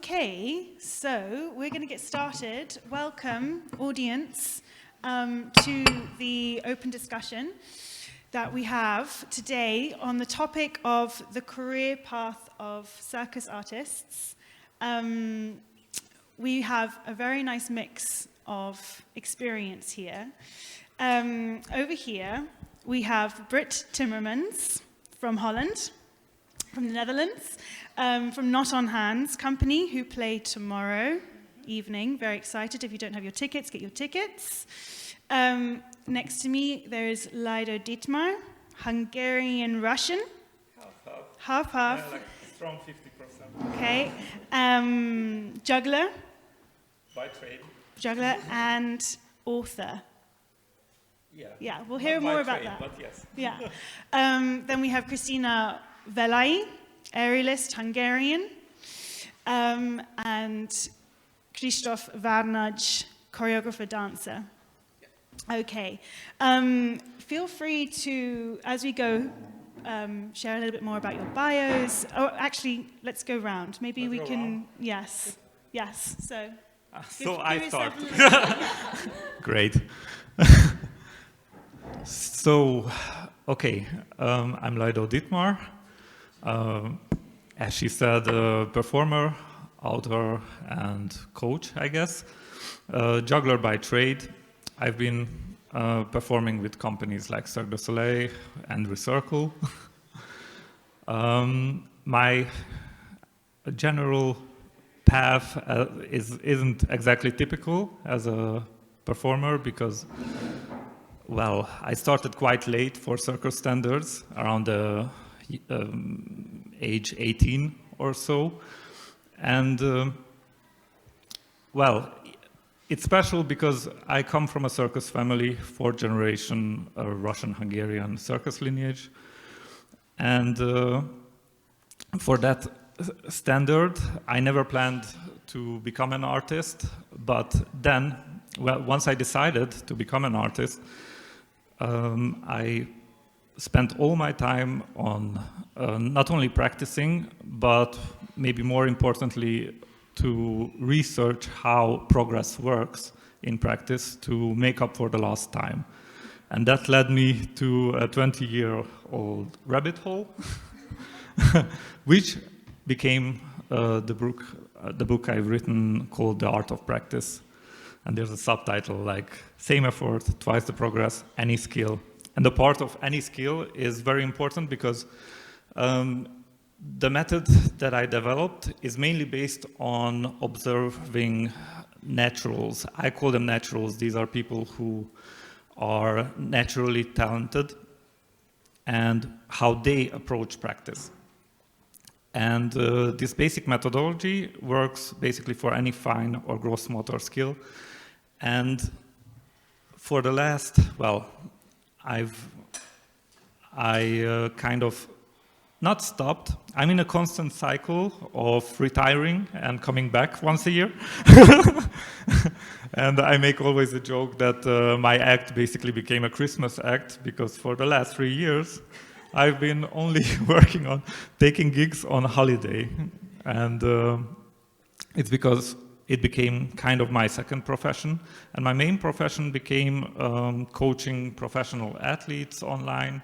Okay, so we're going to get started. Welcome, audience, to the open discussion that we have today on the topic of the career path of circus artists. We have a very nice mix of experience here. Over here, we have Britt Timmermans from Holland, from the Netherlands, from Not On Hands company, who play tomorrow evening. Very excited. If you don't have your tickets, get your tickets. Next to me, there is Lido Dietmar, Hungarian-Russian. Half-half. Yeah, like strong 50%. Okay. Juggler. By trade. Juggler and author. Yeah, we'll hear more about that. But yes. Yeah. Then we have Christina Velai, aerialist, Hungarian, and Kristóf Várnagy, choreographer, dancer. Okay. Feel free to, as we go, share a little bit more about your bios. Oh, actually, let's go round. Maybe we can. Yes. Yes. So. So I start. Great. So, okay, I'm Lido Dietmar. As she said, performer, author, and coach, I guess. Juggler by trade. I've been performing with companies like Cirque du Soleil and Circus. My general path isn't exactly typical as a performer because, well, I started quite late for circus standards, around the age 18 or so. And, well, it's special because I come from a circus family, fourth generation Russian-Hungarian circus lineage. And for that standard, I never planned to become an artist, but then, well, once I decided to become an artist, I spent all my time on not only practicing, but maybe more importantly, to research how progress works in practice to make up for the lost time. And that led me to a 20-year-old rabbit hole, which became the book I've written called The Art of Practice. And there's a subtitle like, same effort, twice the progress, any skill. And the part of any skill is very important because the method that I developed is mainly based on observing naturals. I call them naturals. These are people who are naturally talented and how they approach practice. And this basic methodology works basically for any fine or gross motor skill. And for the last, well, I kind of not stopped. I'm in a constant cycle of retiring and coming back once a year. And I make always a joke that my act basically became a Christmas act because for the last 3 years, I've been only working on taking gigs on holiday. And it's because it became kind of my second profession. And my main profession became coaching professional athletes online.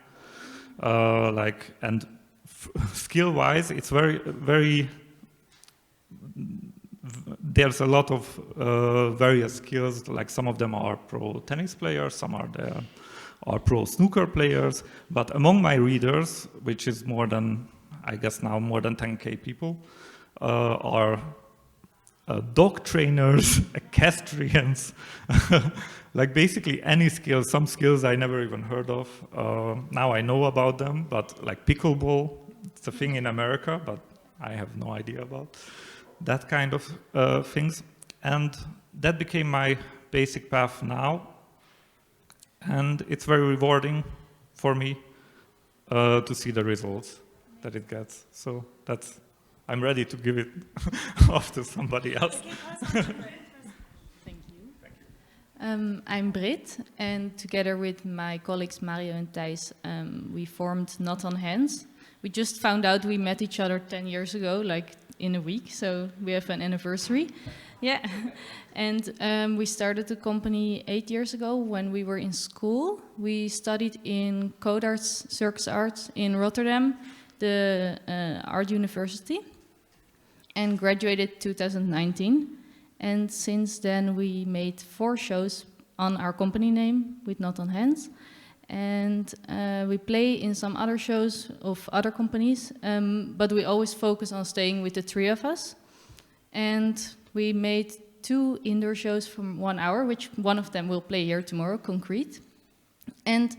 And skill-wise, it's very, there's a lot of various skills, like some of them are pro tennis players, some are pro snooker players, but among my readers, which is more than, I guess now more than 10K people, are dog trainers, equestrians, like basically any skills, some skills I never even heard of. Now I know about them, but like pickleball, it's a thing in America, but I have no idea about that kind of things. And that became my basic path now. And it's very rewarding for me to see the results that it gets. So that's, I'm ready to give it off to somebody else. Thank you. I'm Britt, and together with my colleagues Mario and Thijs, we formed Not On Hands. We just found out we met each other 10 years ago, like in a week, so we have an anniversary. Yeah, and we started the company 8 years ago when we were in school. We studied in Code Arts, Circus Arts in Rotterdam, the art university, and graduated 2019. And since then we made 4 shows on our company name with Not on Hands. And we play in some other shows of other companies, but we always focus on staying with the 3 of us. And we made 2 indoor shows from 1 hour, which one of them will play here tomorrow, Concrete. And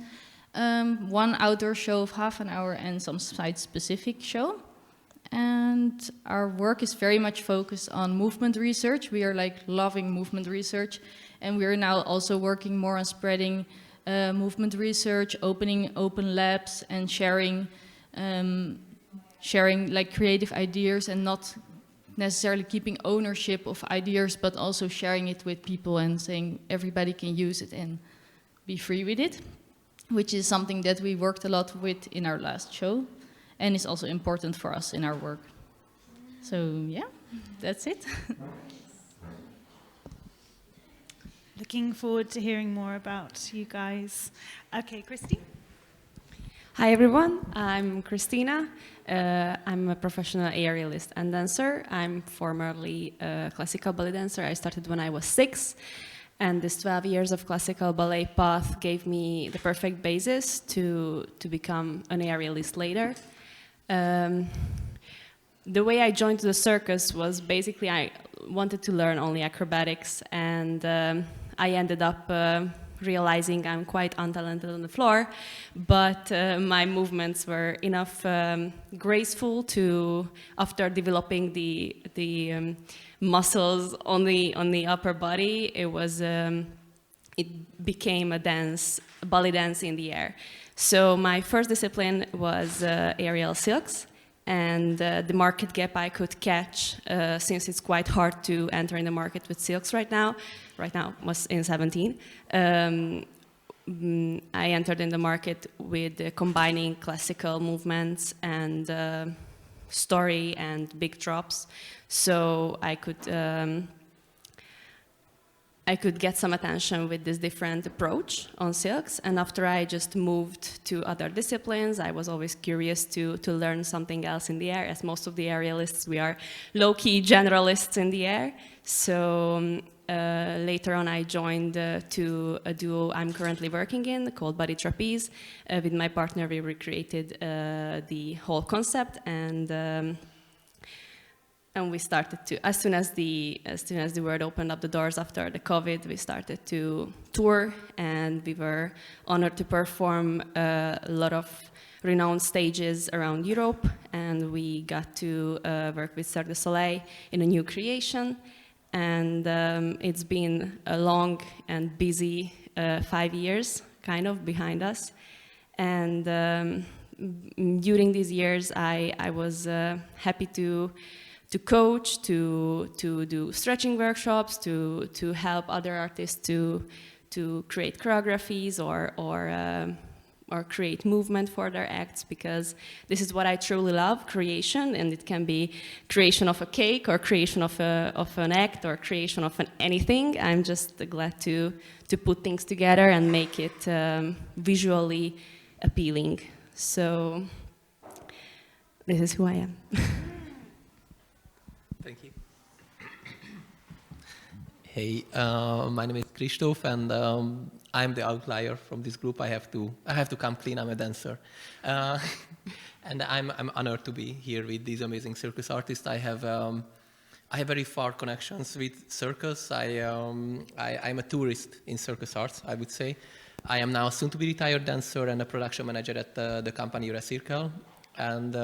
1 outdoor show of half an hour and some site-specific show. And our work is very much focused on movement research. We are like loving movement research. And we are now also working more on spreading movement research, opening open labs and sharing like creative ideas and not necessarily keeping ownership of ideas, but also sharing it with people and saying everybody can use it and be free with it, which is something that we worked a lot with in our last show and is also important for us in our work. So yeah, that's it. Looking forward to hearing more about you guys. Okay, Christy? Hi everyone, I'm Christina. I'm a professional aerialist and dancer. I'm formerly a classical ballet dancer. I started when I was 6, and this 12 years of classical ballet path gave me the perfect basis to become an aerialist later. The way I joined the circus was basically I wanted to learn only acrobatics, and I ended up realizing I'm quite untalented on the floor, but my movements were enough graceful to, after developing the muscles on the upper body, it became a ballet dance in the air. So my first discipline was aerial silks. And the market gap I could catch, since it's quite hard to enter in the market with silks right now was in 17. I entered in the market with combining classical movements and story and big drops, so I could get some attention with this different approach on silks. And after I just moved to other disciplines, I was always curious to learn something else in the air. As most of the aerialists, we are low-key generalists in the air. So later on, I joined to a duo I'm currently working in called Body Trapeze. With my partner, we recreated the whole concept, and we started to, as soon as the world opened up the doors after the COVID, we started to tour, and we were honored to perform a lot of renowned stages around Europe, and we got to work with Cirque du Soleil in a new creation, and it's been a long and busy 5 years kind of behind us, and during these years I was happy to coach, to do stretching workshops, to help other artists to create choreographies or create movement for their acts, because this is what I truly love, creation, and it can be creation of a cake or creation of an act or creation of anything. I'm just glad to put things together and make it visually appealing. So this is who I am. Thank you. Hey, my name is Kristóf, and I'm the outlier from this group. I have to come clean. I'm a dancer, and I'm honored to be here with these amazing circus artists. I have very far connections with circus. I'm a tourist in circus arts, I would say. I am now a soon-to-be retired dancer and a production manager at the company Circus, and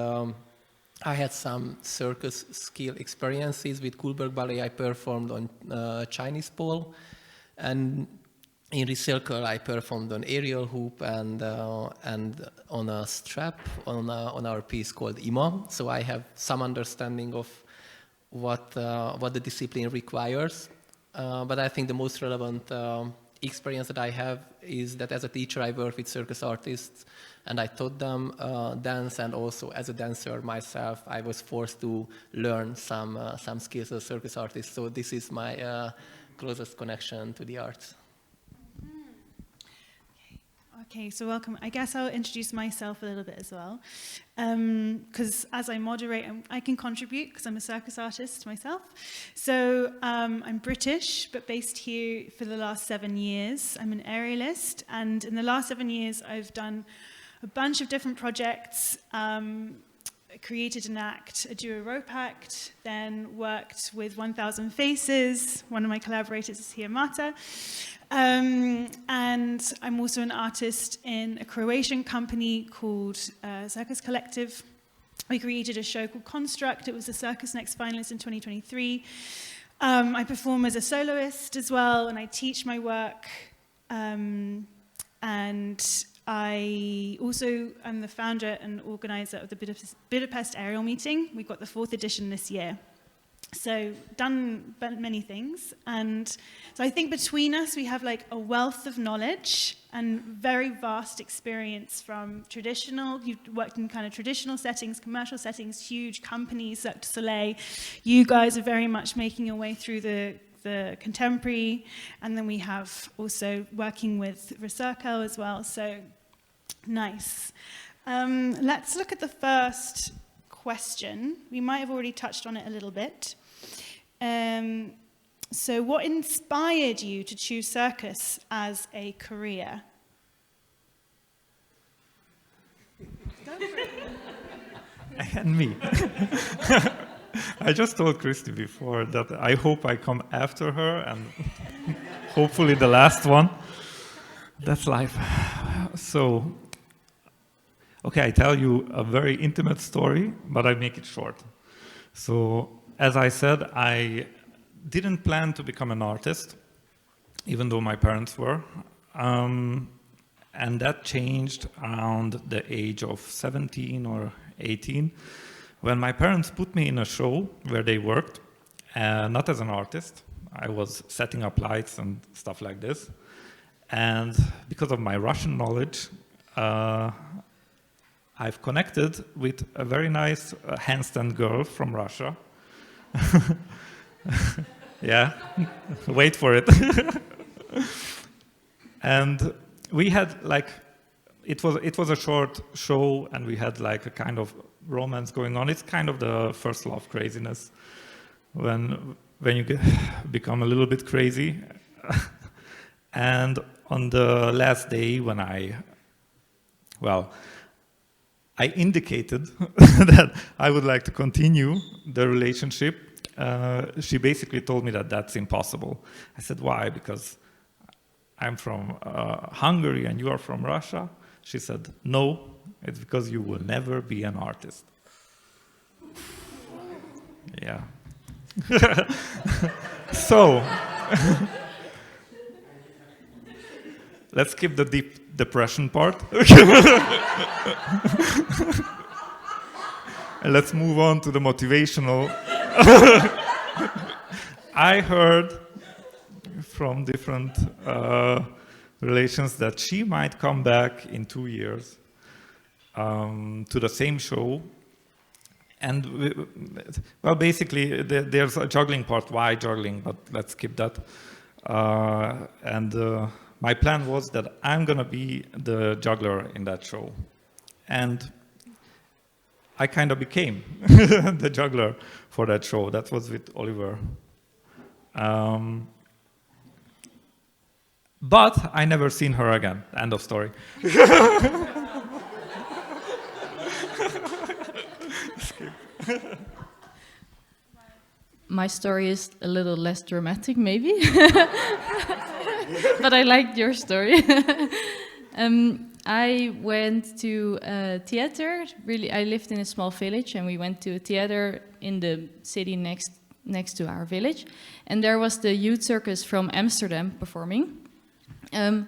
I had some circus skill experiences with Kuhlberg Ballet. I performed on Chinese pole, and in Circus I performed on aerial hoop and on a strap on our piece called Ima. So I have some understanding of what the discipline requires. But I think the most relevant experience that I have is that as a teacher I work with circus artists and I taught them dance, and also as a dancer myself I was forced to learn some skills as a circus artist. So this is my closest connection to the arts. Okay, so welcome. I guess I'll introduce myself a little bit as well, because as I moderate, I can contribute because I'm a circus artist myself. So I'm British, but based here for the last 7 years. I'm an aerialist, and in the last 7 years, I've done a bunch of different projects. Created an act, a duo rope act, then worked with 1,000 Faces. One of my collaborators is here, Marta. And I'm also an artist in a Croatian company called Circus Collective. We created a show called Construct. It was a Circus Next finalist in 2023. I perform as a soloist as well, and I teach my work. And I also am the founder and organizer of the Budapest Aerial Meeting. We got the 4th edition this year. So done many things. And so I think between us, we have like a wealth of knowledge and very vast experience from traditional, you've worked in kind of traditional settings, commercial settings, huge companies, Cirque du Soleil. You guys are very much making your way through the contemporary. And then we have also working with Recirco as well. So nice. Let's look at the first question. We might have already touched on it a little bit. So what inspired you to choose circus as a career? And me. I just told Christy before that I hope I come after her and hopefully the last one. That's life. So, okay, I tell you a very intimate story, but I make it short. So, as I said, I didn't plan to become an artist, even though my parents were. And that changed around the age of 17 or 18, when my parents put me in a show where they worked, not as an artist. I was setting up lights and stuff like this. And because of my Russian knowledge, I've connected with a very nice handstand girl from Russia. Yeah, wait for it. And we had like, it was a short show, and we had like a kind of romance going on. It's kind of the first love craziness when you become a little bit crazy. And on the last day when I indicated that I would like to continue the relationship, she basically told me that that's impossible. I said, why? Because I'm from Hungary and you are from Russia. She said, no, it's because you will never be an artist. Yeah. So, let's skip the deep depression part. And let's move on to the motivational. I heard from different relations that she might come back in 2 years to the same show. And, well, basically, there's a juggling part. Why juggling? But let's skip that. My plan was that I'm going to be the juggler in that show. And I kind of became the juggler for that show. That was with Oliver. But I never seen her again. End of story. My story is a little less dramatic, maybe. But I liked your story. I went to a theater. Really, I lived in a small village, and we went to a theater in the city next to our village. And there was the youth circus from Amsterdam performing. And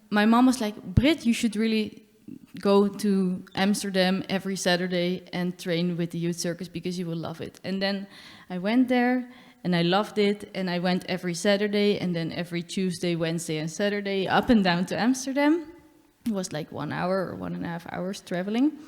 my mom was like, Brit, you should really go to Amsterdam every Saturday and train with the youth circus because you will love it. And then I went there, And I loved it, and I went every Saturday, and then every Tuesday, Wednesday, and Saturday, up and down to Amsterdam. It was like 1 hour or 1.5 hours traveling.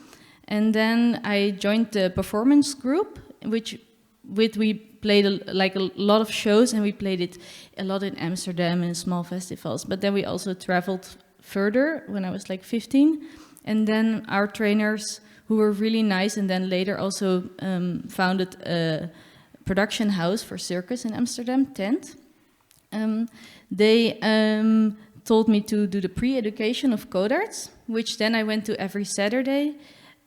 And then I joined the performance group, we played a lot of shows, and we played it a lot in Amsterdam and small festivals. But then we also traveled further when I was like 15. And then our trainers, who were really nice, and then later also founded a production house for Circus in Amsterdam, Tent. They told me to do the pre-education of Codarts, which then I went to every Saturday.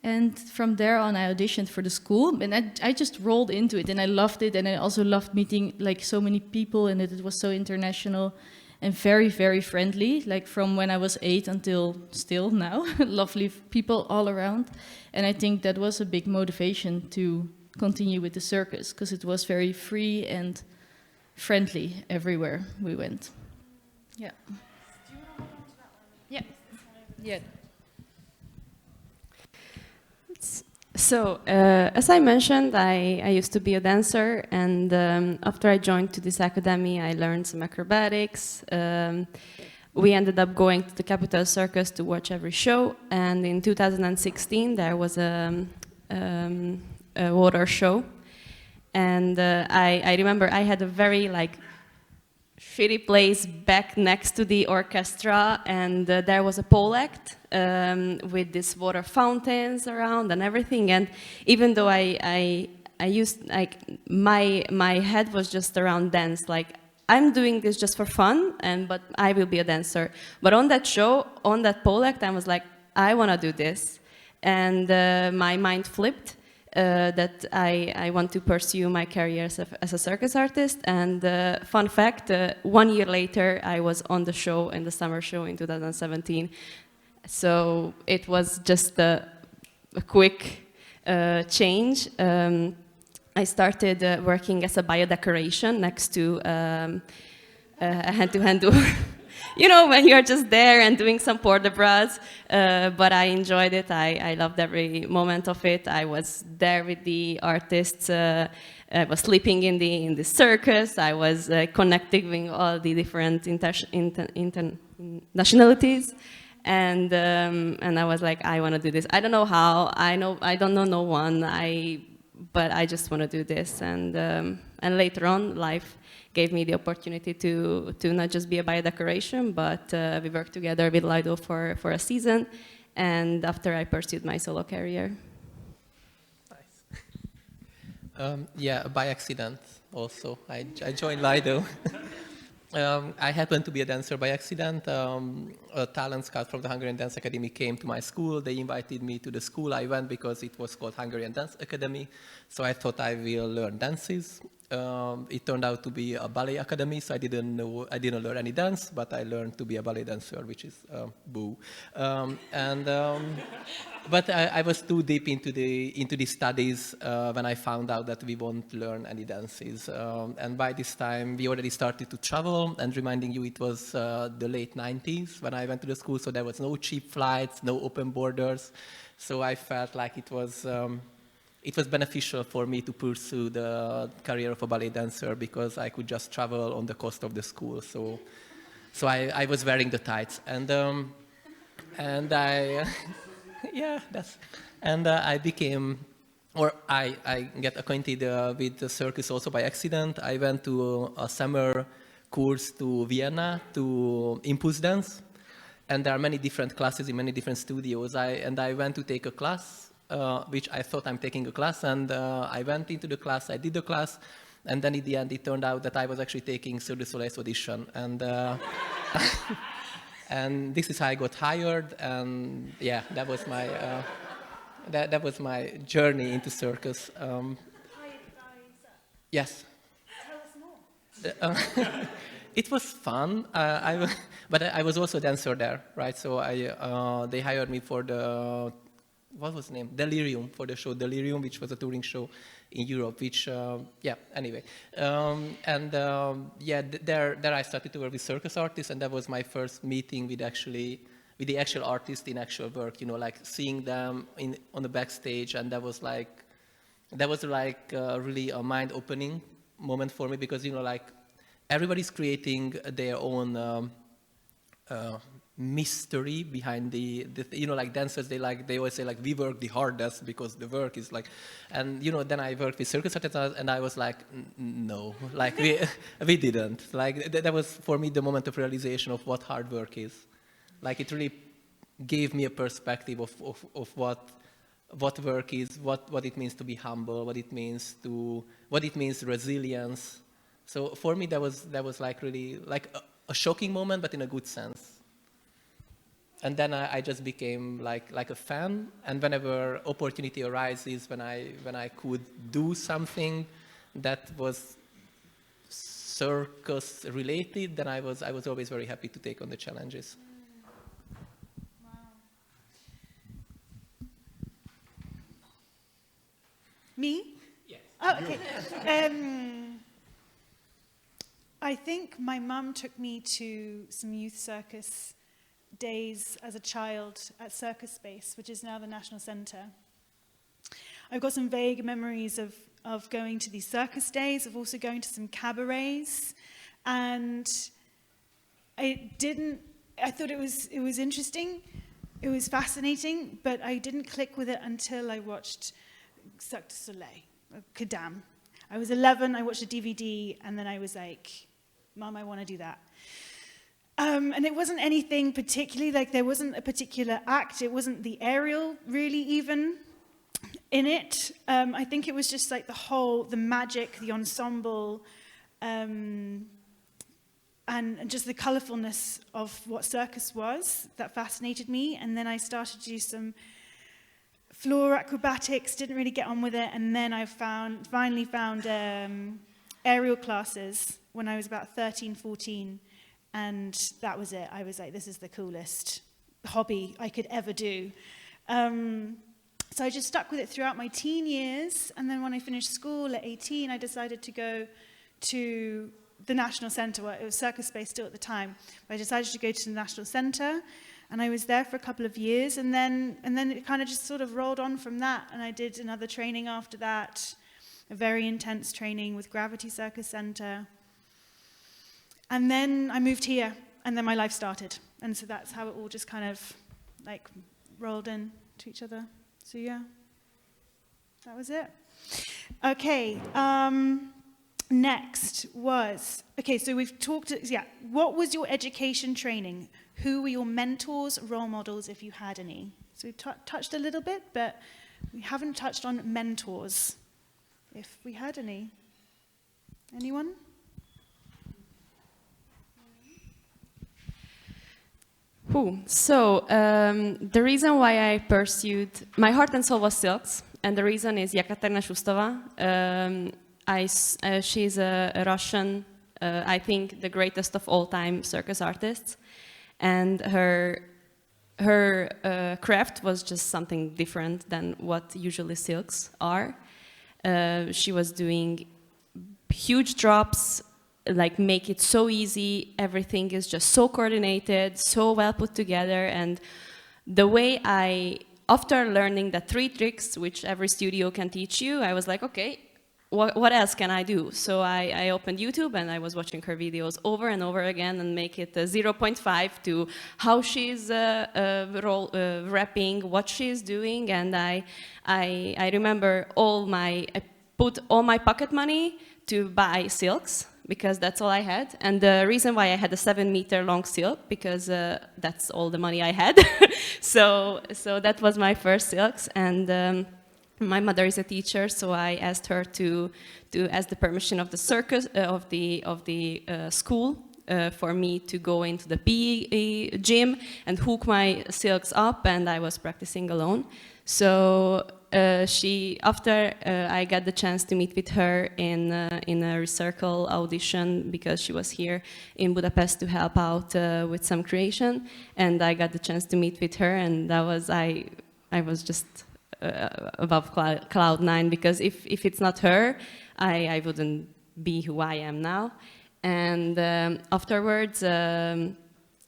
And from there on, I auditioned for the school, and I just rolled into it, and I loved it, and I also loved meeting like so many people, and it was so international and very, very friendly, like from when I was 8 until still now. Lovely people all around. And I think that was a big motivation to continue with the circus, because it was very free and friendly everywhere we went. Yeah. Yeah. Yeah. So, as I mentioned, I used to be a dancer, and after I joined to this academy, I learned some acrobatics. We ended up going to the Capital Circus to watch every show, and in 2016 there was a water show, and I remember I had a very shitty place back next to the orchestra, and there was a pole act with these water fountains around and everything. And even though I used my head was just around dance, I'm doing this just for fun, but I will be a dancer. But on that show, on that pole act, I was like, I want to do this, and my mind flipped. That I want to pursue my career as a circus artist. And fun fact, 1 year later, I was on the show, in the summer show in 2017. So it was just a quick change. I started working as a biodecoration next to a hand-to-hand you know, when you're just there and doing some port de bras, but I enjoyed it. I loved every moment of it. I was there with the artists. I was sleeping in the circus. I was connecting with all the different nationalities, and I was like, I want to do this. I don't know how. I don't know no one. But I just want to do this. And later on, life gave me the opportunity to not just be a biodecoration, but we worked together with Lido for a season, and after I pursued my solo career. Nice. Yeah, by accident also. I joined Lido. I happened to be a dancer by accident. A talent scout from the Hungarian Dance Academy came to my school. They invited me to the school. I went because it was called Hungarian Dance Academy. So I thought I will learn dances. It turned out to be a ballet academy, so I didn't learn any dance, but I learned to be a ballet dancer, which is boo. But I was too deep into the studies when I found out that we won't learn any dances. And by this time, we already started to travel. And reminding you, it was the late 90s when I went to the school, so there was no cheap flights, no open borders. So I felt like it was beneficial for me to pursue the career of a ballet dancer because I could just travel on the cost of the school. So I was wearing the tights, and I I became, or I get acquainted with the circus also by accident. I went to a summer course to Vienna to impulse dance, and there are many different classes in many different studios. I went to take a class. Which I thought I'm taking a class, and I went into the class, I did the class, and then in the end it turned out that I was actually taking Cirque du Soleil's audition, and and this is how I got hired, and yeah, that was my that was my journey into circus. Yes. Tell us more. It was fun, but I was also a dancer there, right? So they hired me for the what was the name? Delirium, for the show Delirium, which was a touring show in Europe, which, anyway. There I started to work with circus artists, and that was my first meeting with the actual artists in actual work, you know, like seeing them on the backstage, and that was really a mind-opening moment for me because, you know, like everybody's creating their own mystery behind the you know, like dancers, they always say like, we work the hardest because the work is like, and you know, then I worked with circus artists and I was like, no, like we didn't. Like that was for me the moment of realization of what hard work is. Like it really gave me a perspective of what work is, what it means to be humble, what it means resilience. So for me that was like really like a shocking moment, but in a good sense. And then I just became like a fan, and whenever opportunity arises, when I could do something that was circus related, then I was always very happy to take on the challenges. Wow. Me? Yes. Oh, okay. I think my mum took me to some youth circus days as a child at Circus Space, which is now the National Centre. I've got some vague memories of going to these circus days, of also going to some cabarets, and I thought it was interesting, it was fascinating, but I didn't click with it until I watched Cirque du Soleil, Kadam. I was 11, I watched a DVD, and then I was like, Mom, I want to do that. And it wasn't anything particularly, like there wasn't a particular act, it wasn't the aerial really even in it. I think it was just like the magic, the ensemble, and just the colourfulness of what circus was that fascinated me. And then I started to do some floor acrobatics, didn't really get on with it, and then I finally found aerial classes when I was about 13, 14, and that was it. I was like, this is the coolest hobby I could ever do. So I just stuck with it throughout my teen years, and then when I finished school at 18, I decided to go to the National Centre. Well, it was Circus Space still at the time, but I decided to go to the National Centre, and I was there for a couple of years, and then it kind of just sort of rolled on from that, and I did another training after that, a very intense training with Gravity Circus Centre. And then I moved here, and then my life started. And so that's how it all just kind of like rolled in to each other. So yeah, that was it. Okay, next was, okay, so we've talked, yeah, what was your education training? Who were your mentors, role models, if you had any? So we've touched a little bit, but we haven't touched on mentors, if we had any. Anyone? So the reason why I pursued, my heart and soul was Circus, and the reason is Yekaterina Shustova. She's a Russian, I think the greatest of all time circus artists, and her craft was just something different than what usually Circus are. She was doing huge drops, like make it so easy, everything is just so coordinated, so well put together, and the way after learning the 3 tricks, which every studio can teach you, I was like, okay, what else can I do? So I opened YouTube and I was watching her videos over and over again and make it 0.5 to how she's rapping, what she's doing, and I remember I put all my pocket money to buy silks, because that's all I had. And the reason why I had a 7-meter long silk, because that's all the money I had. so that was my first silks. And my mother is a teacher, so I asked her to ask the permission of the circus, of the school, for me to go into the PE gym and hook my silks up, and I was practicing alone. So after I got the chance to meet with her in a Recircle audition, because she was here in Budapest to help out with some creation, and I got the chance to meet with her, and that was I was just above cloud 9, because if it's not her, I wouldn't be who I am now. And afterwards,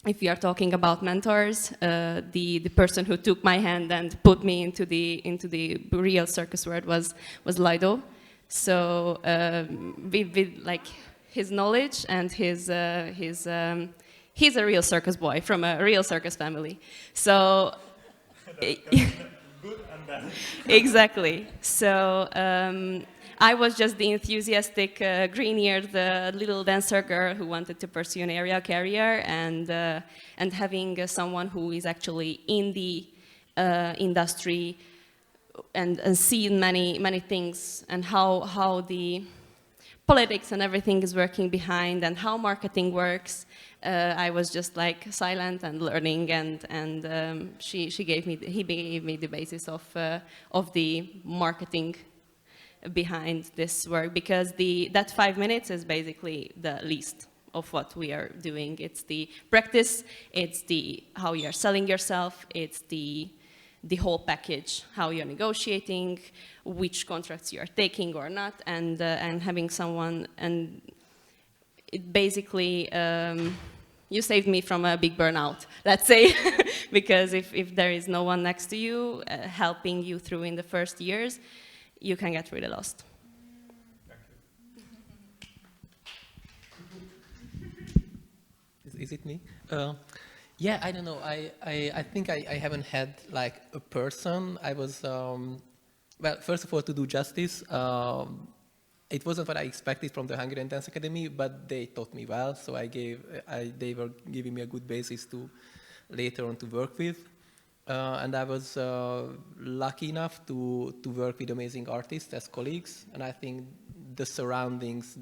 if we are talking about mentors, the person who took my hand and put me into the real circus world was Lido. So with like his knowledge and his he's a real circus boy from a real circus family. So exactly. So I was just the enthusiastic, green-eared little dancer girl who wanted to pursue an aerial career, and having someone who is actually in the industry and seen many things, and how the politics and everything is working behind, and how marketing works. I was just like silent and learning, and he gave me the basis of the marketing behind this work, because that 5 minutes is basically the least of what we are doing. It's the practice, it's the how you're selling yourself, it's the whole package, how you're negotiating, which contracts you are taking or not, and having someone, and it basically, you saved me from a big burnout, let's say, because if there is no one next to you helping you through in the first years, you can get really lost. Is it me? Yeah, I don't know. I think I haven't had like a person. I was, well, first of all, to do justice, it wasn't what I expected from the Hungarian Dance Academy, but they taught me well, so they were giving me a good basis to later on to work with. And I was lucky enough to work with amazing artists as colleagues, and I think the surroundings,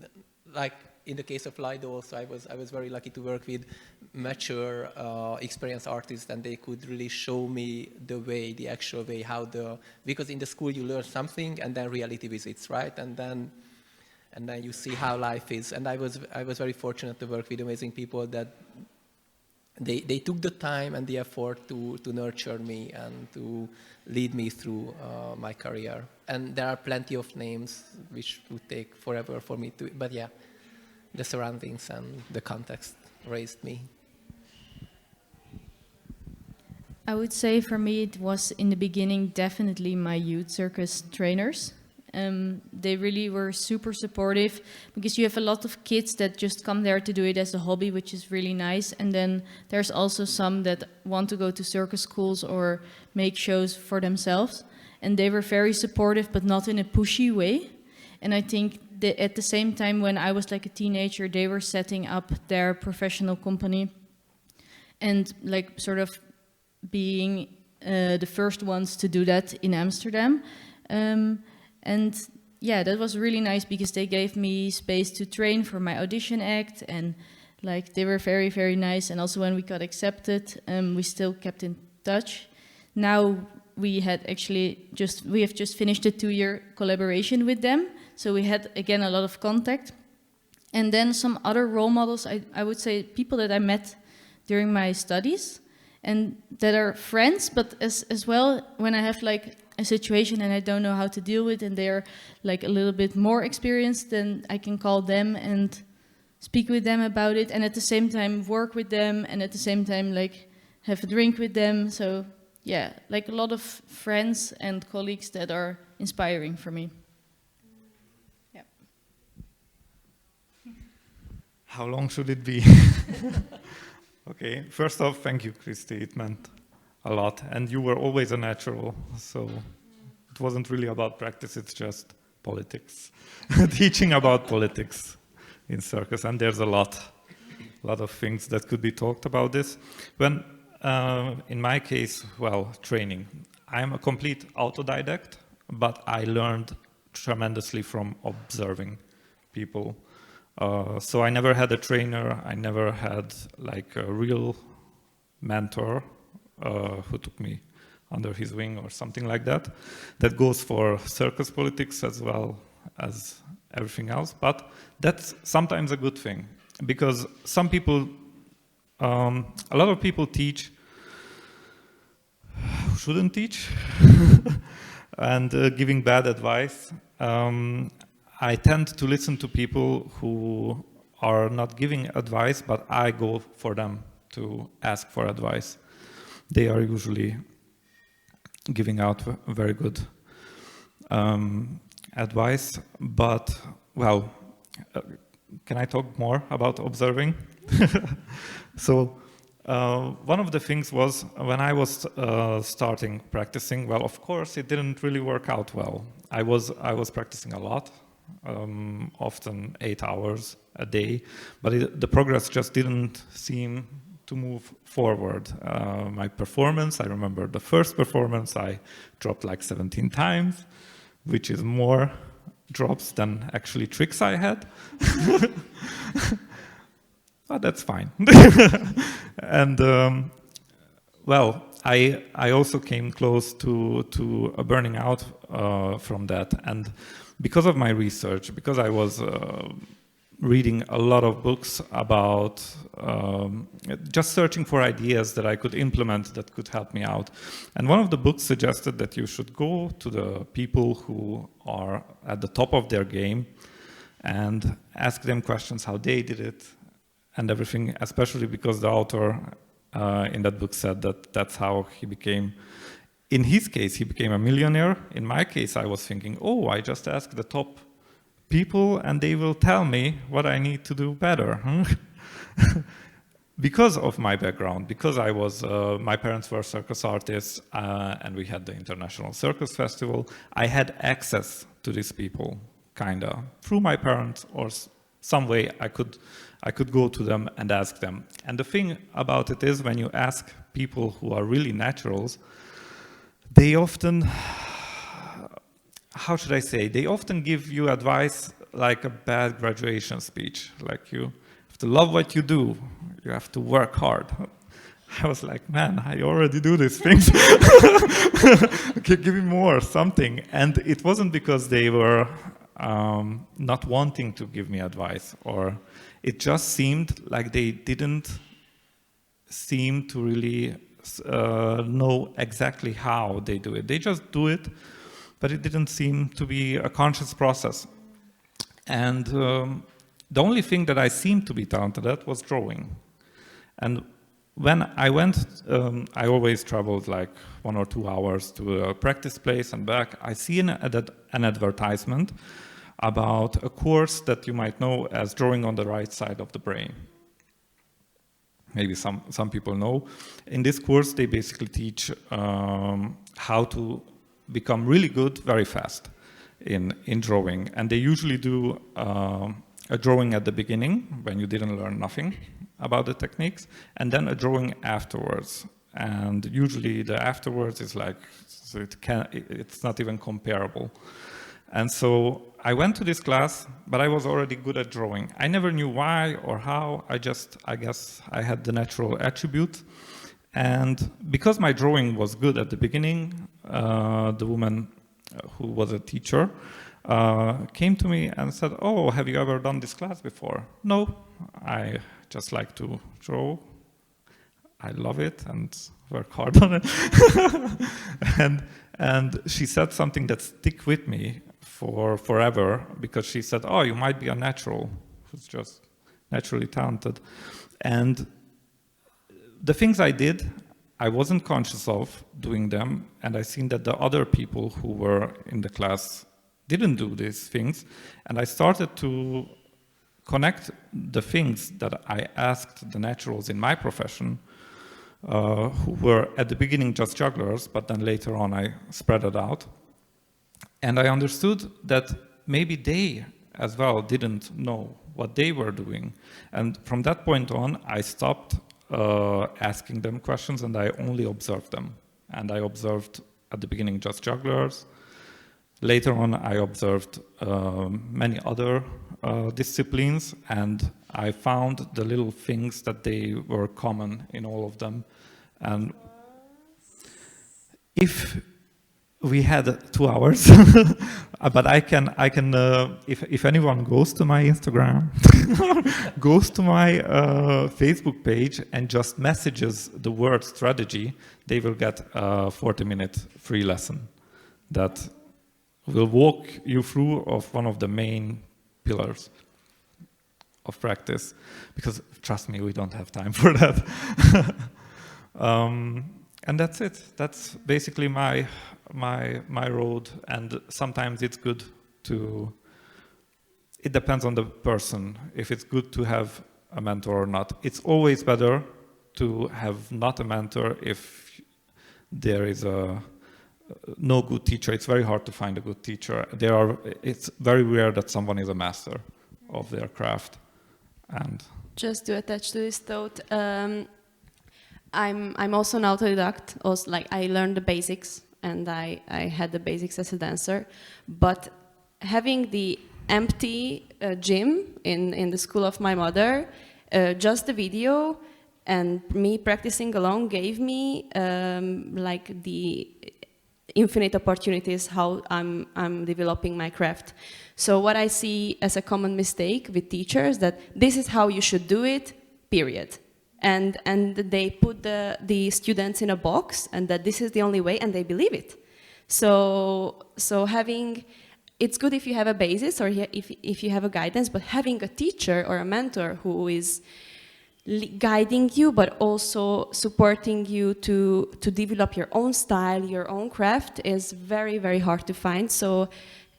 like in the case of Lido also, I was very lucky to work with mature, experienced artists, and they could really show me the actual way, because in the school you learn something and then reality visits, right? And then you see how life is. And I was very fortunate to work with amazing people that they took the time and the effort to nurture me and to lead me through my career. And there are plenty of names which would take forever for me to, but yeah, the surroundings and the context raised me. I would say for me it was in the beginning definitely my youth circus trainers. They really were super supportive, because you have a lot of kids that just come there to do it as a hobby, which is really nice. And then there's also some that want to go to circus schools or make shows for themselves. And they were very supportive, but not in a pushy way. And I think that at the same time, when I was like a teenager, they were setting up their professional company and like sort of being the first ones to do that in Amsterdam. And yeah, that was really nice, because they gave me space to train for my audition act, and like they were very, very nice. And also when we got accepted, we still kept in touch. Now we have just finished a 2-year collaboration with them. So we had again a lot of contact. And then some other role models, I would say people that I met during my studies and that are friends, but as well when I have like a situation and I don't know how to deal with, and they're like a little bit more experienced, then I can call them and speak with them about it, and at the same time work with them, and at the same time like have a drink with them. So yeah, like a lot of friends and colleagues that are inspiring for me. Yeah. How long should it be? Okay, first off, thank you, Christy. It meant a lot. And you were always a natural, so it wasn't really about practice, it's just politics. Teaching about politics in circus. And there's a lot of things that could be talked about this. When, in my case, well, training. I'm a complete autodidact, but I learned tremendously from observing people. So I never had a trainer, I never had like a real mentor who took me under his wing or something like that. That goes for circus politics as well as everything else, but that's sometimes a good thing, because some people, a lot of people teach who shouldn't teach and giving bad advice. I tend to listen to people who are not giving advice, but I go for them to ask for advice. They are usually giving out very good advice, but, well, can I talk more about observing? So, one of the things was when I was starting practicing, well, of course, it didn't really work out well. I was practicing a lot, often 8 hours a day, but the progress just didn't seem to move forward. My performance, I remember the first performance, I dropped like 17 times, which is more drops than actually tricks I had. But that's fine. And well, I also came close to burning out from that. And because of my research, because I was reading a lot of books about just searching for ideas that I could implement that could help me out. And one of the books suggested that you should go to the people who are at the top of their game and ask them questions how they did it and everything, especially because the author in that book said that that's how he became, in his case, he became a millionaire. In my case, I was thinking, oh, I just ask the top people and they will tell me what I need to do better. Because of my background, because I was, my parents were circus artists and we had the International Circus Festival, I had access to these people, kinda, through my parents or some way I could go to them and ask them. And the thing about it is when you ask people who are really naturals, they often, how should I say, they often give you advice like a bad graduation speech, like you have to love what you do, you have to work hard. I was like, man, I already do these things. Okay, give me more, something. And it wasn't because they were not wanting to give me advice, or it just seemed like they didn't seem to really know exactly how they do it. They just do it, but it didn't seem to be a conscious process. And the only thing that I seemed to be talented at was drawing. And when I went, I always traveled like 1 or 2 hours to a practice place and back. I see an advertisement about a course that you might know as drawing on the right side of the brain. Maybe some people know. In this course, they basically teach how to become really good very fast in drawing. And they usually do a drawing at the beginning when you didn't learn nothing about the techniques, and then a drawing afterwards. And usually the afterwards is like, so it's not even comparable. And so I went to this class, but I was already good at drawing. I never knew why or how. I guess I had the natural attribute. And because my drawing was good at the beginning, the woman who was a teacher came to me and said, oh, have you ever done this class before? No, I just like to draw. I love it and work hard on it. And she said something that stick with me for forever, because she said, oh, you might be a natural, who's just naturally talented. And the things I did, I wasn't conscious of doing them, and I seen that the other people who were in the class didn't do these things, and I started to connect the things that I asked the naturals in my profession, who were at the beginning just jugglers, but then later on I spread it out. And I understood that maybe they as well didn't know what they were doing. And from that point on, I stopped asking them questions and I only observed them. And I observed at the beginning just jugglers. Later on, I observed many other disciplines, and I found the little things that they were common in all of them. And if we had 2 hours, but I can if anyone goes to my Instagram, goes to my Facebook page and just messages the word strategy, they will get a 40-minute free lesson that will walk you through of one of the main pillars of practice, because trust me, we don't have time for that. And that's it. That's basically my road, and sometimes it's good to, it depends on the person, if it's good to have a mentor or not. It's always better to have not a mentor if there is no good teacher. It's very hard to find a good teacher. It's very rare that someone is a master of their craft. And just to attach to this thought, I'm also an autodidact. Also, like, I learned the basics, and I had the basics as a dancer. But having the empty gym in the school of my mother, just the video and me practicing alone gave me like the infinite opportunities how I'm developing my craft. So what I see as a common mistake with teachers, that this is how you should do it, period. And they put the students in a box, and that this is the only way, and they believe it. So having, it's good if you have a basis or if you have a guidance, but having a teacher or a mentor who is guiding you, but also supporting you to develop your own style, your own craft, is very, very hard to find. So,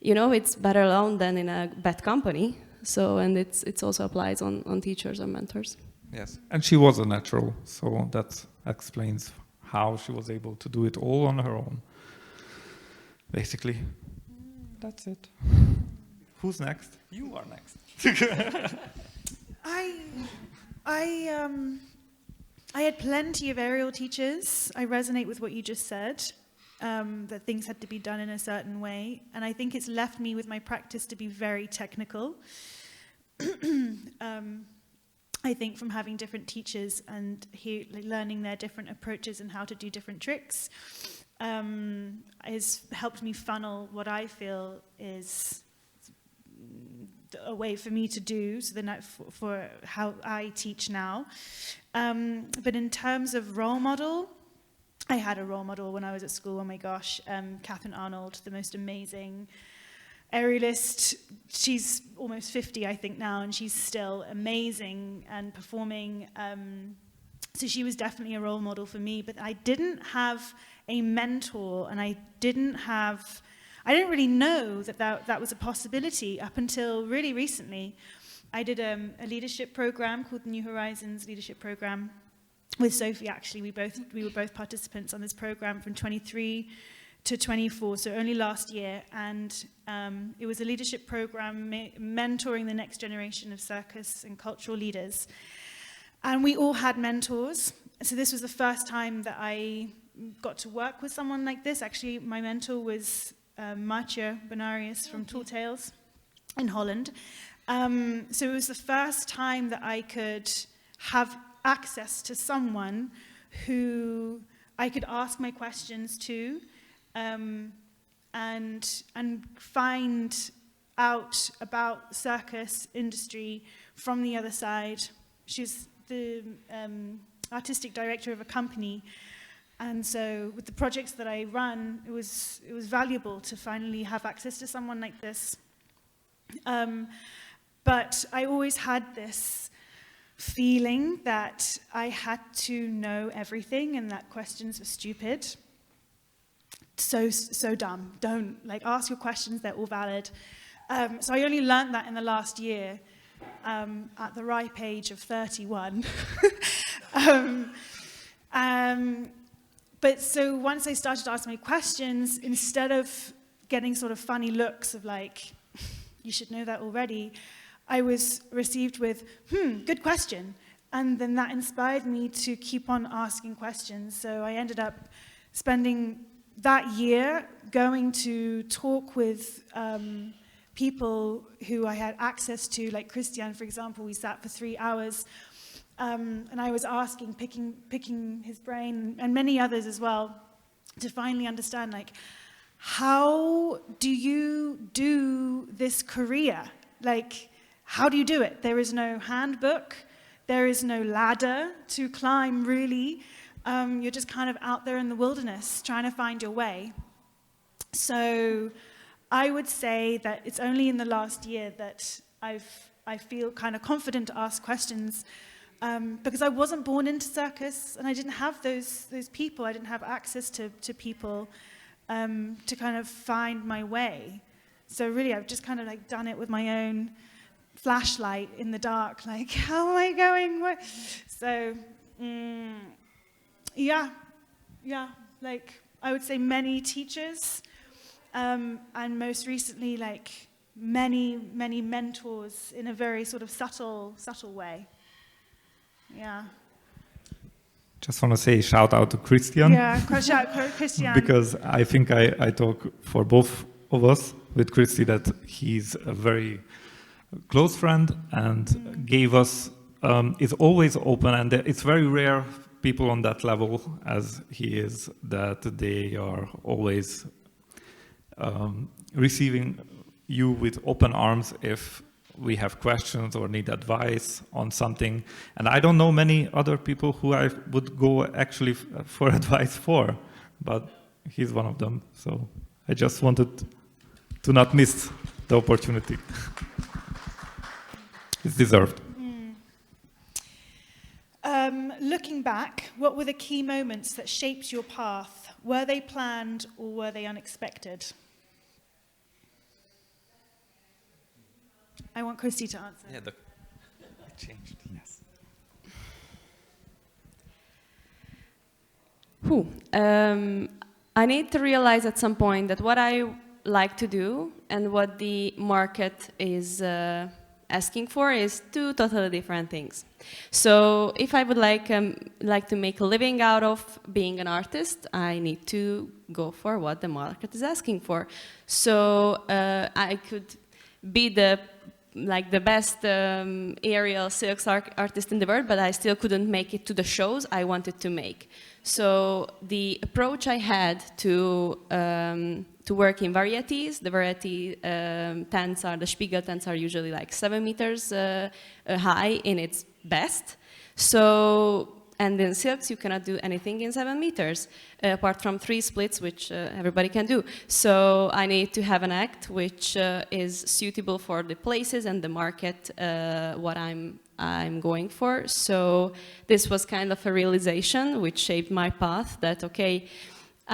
you know, it's better alone than in a bad company. So, and it also applies on teachers and mentors. yes, and she was a natural, so that explains how she was able to do it all on her own. Basically, that's it. Who's next? You are next. I had plenty of aerial teachers. I resonate with what you just said, that things had to be done in a certain way. And I think it's left me with my practice to be very technical. I think from having different teachers and learning their different approaches and how to do different tricks has helped me funnel what I feel is a way for me to do, so then for how I teach now. But in terms of role model, I had a role model when I was at school, oh my gosh, Catherine Arnold, the most amazing aerialist. She's almost 50, I think, now, and she's still amazing and performing. So she was definitely a role model for me, but I didn't have a mentor, and I didn't really know that was a possibility up until really recently. I did a leadership program called the New Horizons Leadership Program with Sophie, actually. We were both participants on this program from 23 to 24, so only last year. And it was a leadership program mentoring the next generation of circus and cultural leaders. And we all had mentors. So this was the first time that I got to work with someone like this. Actually, my mentor was Maartje Benarius from Tall Tales in Holland. So it was the first time that I could have access to someone who I could ask my questions to, and find out about circus industry from the other side. She's the artistic director of a company. And so with the projects that I run, it was valuable to finally have access to someone like this. But I always had this feeling that I had to know everything and that questions were stupid. So dumb. Don't, ask your questions, they're all valid. So I only learned that in the last year, at the ripe age of 31. But so once I started to ask my questions, instead of getting sort of funny looks of you should know that already, I was received with, good question. And then that inspired me to keep on asking questions. So I ended up spending that year going to talk with people who I had access to, like Christian, for example. We sat for 3 hours. And I was picking his brain, and many others as well, to finally understand, how do you do this career? How do you do it? There is no handbook. There is no ladder to climb, really. You're just kind of out there in the wilderness trying to find your way. So I would say that it's only in the last year that I feel kind of confident to ask questions, because I wasn't born into circus, and I didn't have those people. I didn't have access to people to kind of find my way. So really, I've just kind of like done it with my own flashlight in the dark, like, how am I going? What? So, yeah, like I would say many teachers, and most recently, like many mentors in a very sort of subtle way. Yeah. Just want to say shout out to Christian. Yeah, shout out Christian. Because I think I talk for both of us with Christy that he's a very close friend and gave us, is always open, and it's very rare people on that level as he is, that they are always receiving you with open arms if we have questions or need advice on something. And I don't know many other people who I would go actually for advice for, but he's one of them. So I just wanted to not miss the opportunity. It's deserved. Looking back, what were the key moments that shaped your path? Were they planned or were they unexpected? I want Christy to answer. Yeah, it changed, yes. I need to realize at some point that what I like to do and what the market is asking for is two totally different things. So if I would like to make a living out of being an artist, I need to go for what the market is asking for. So I could be the best aerial silks artist in the world, but I still couldn't make it to the shows I wanted to make. So the approach I had to work in varieties, the variety tents the Spiegel tents are usually like 7 meters high in its best. So, and in silks you cannot do anything in 7 meters, apart from 3 splits, which everybody can do. So I need to have an act which is suitable for the places and the market, what I'm going for. So this was kind of a realization which shaped my path, that okay,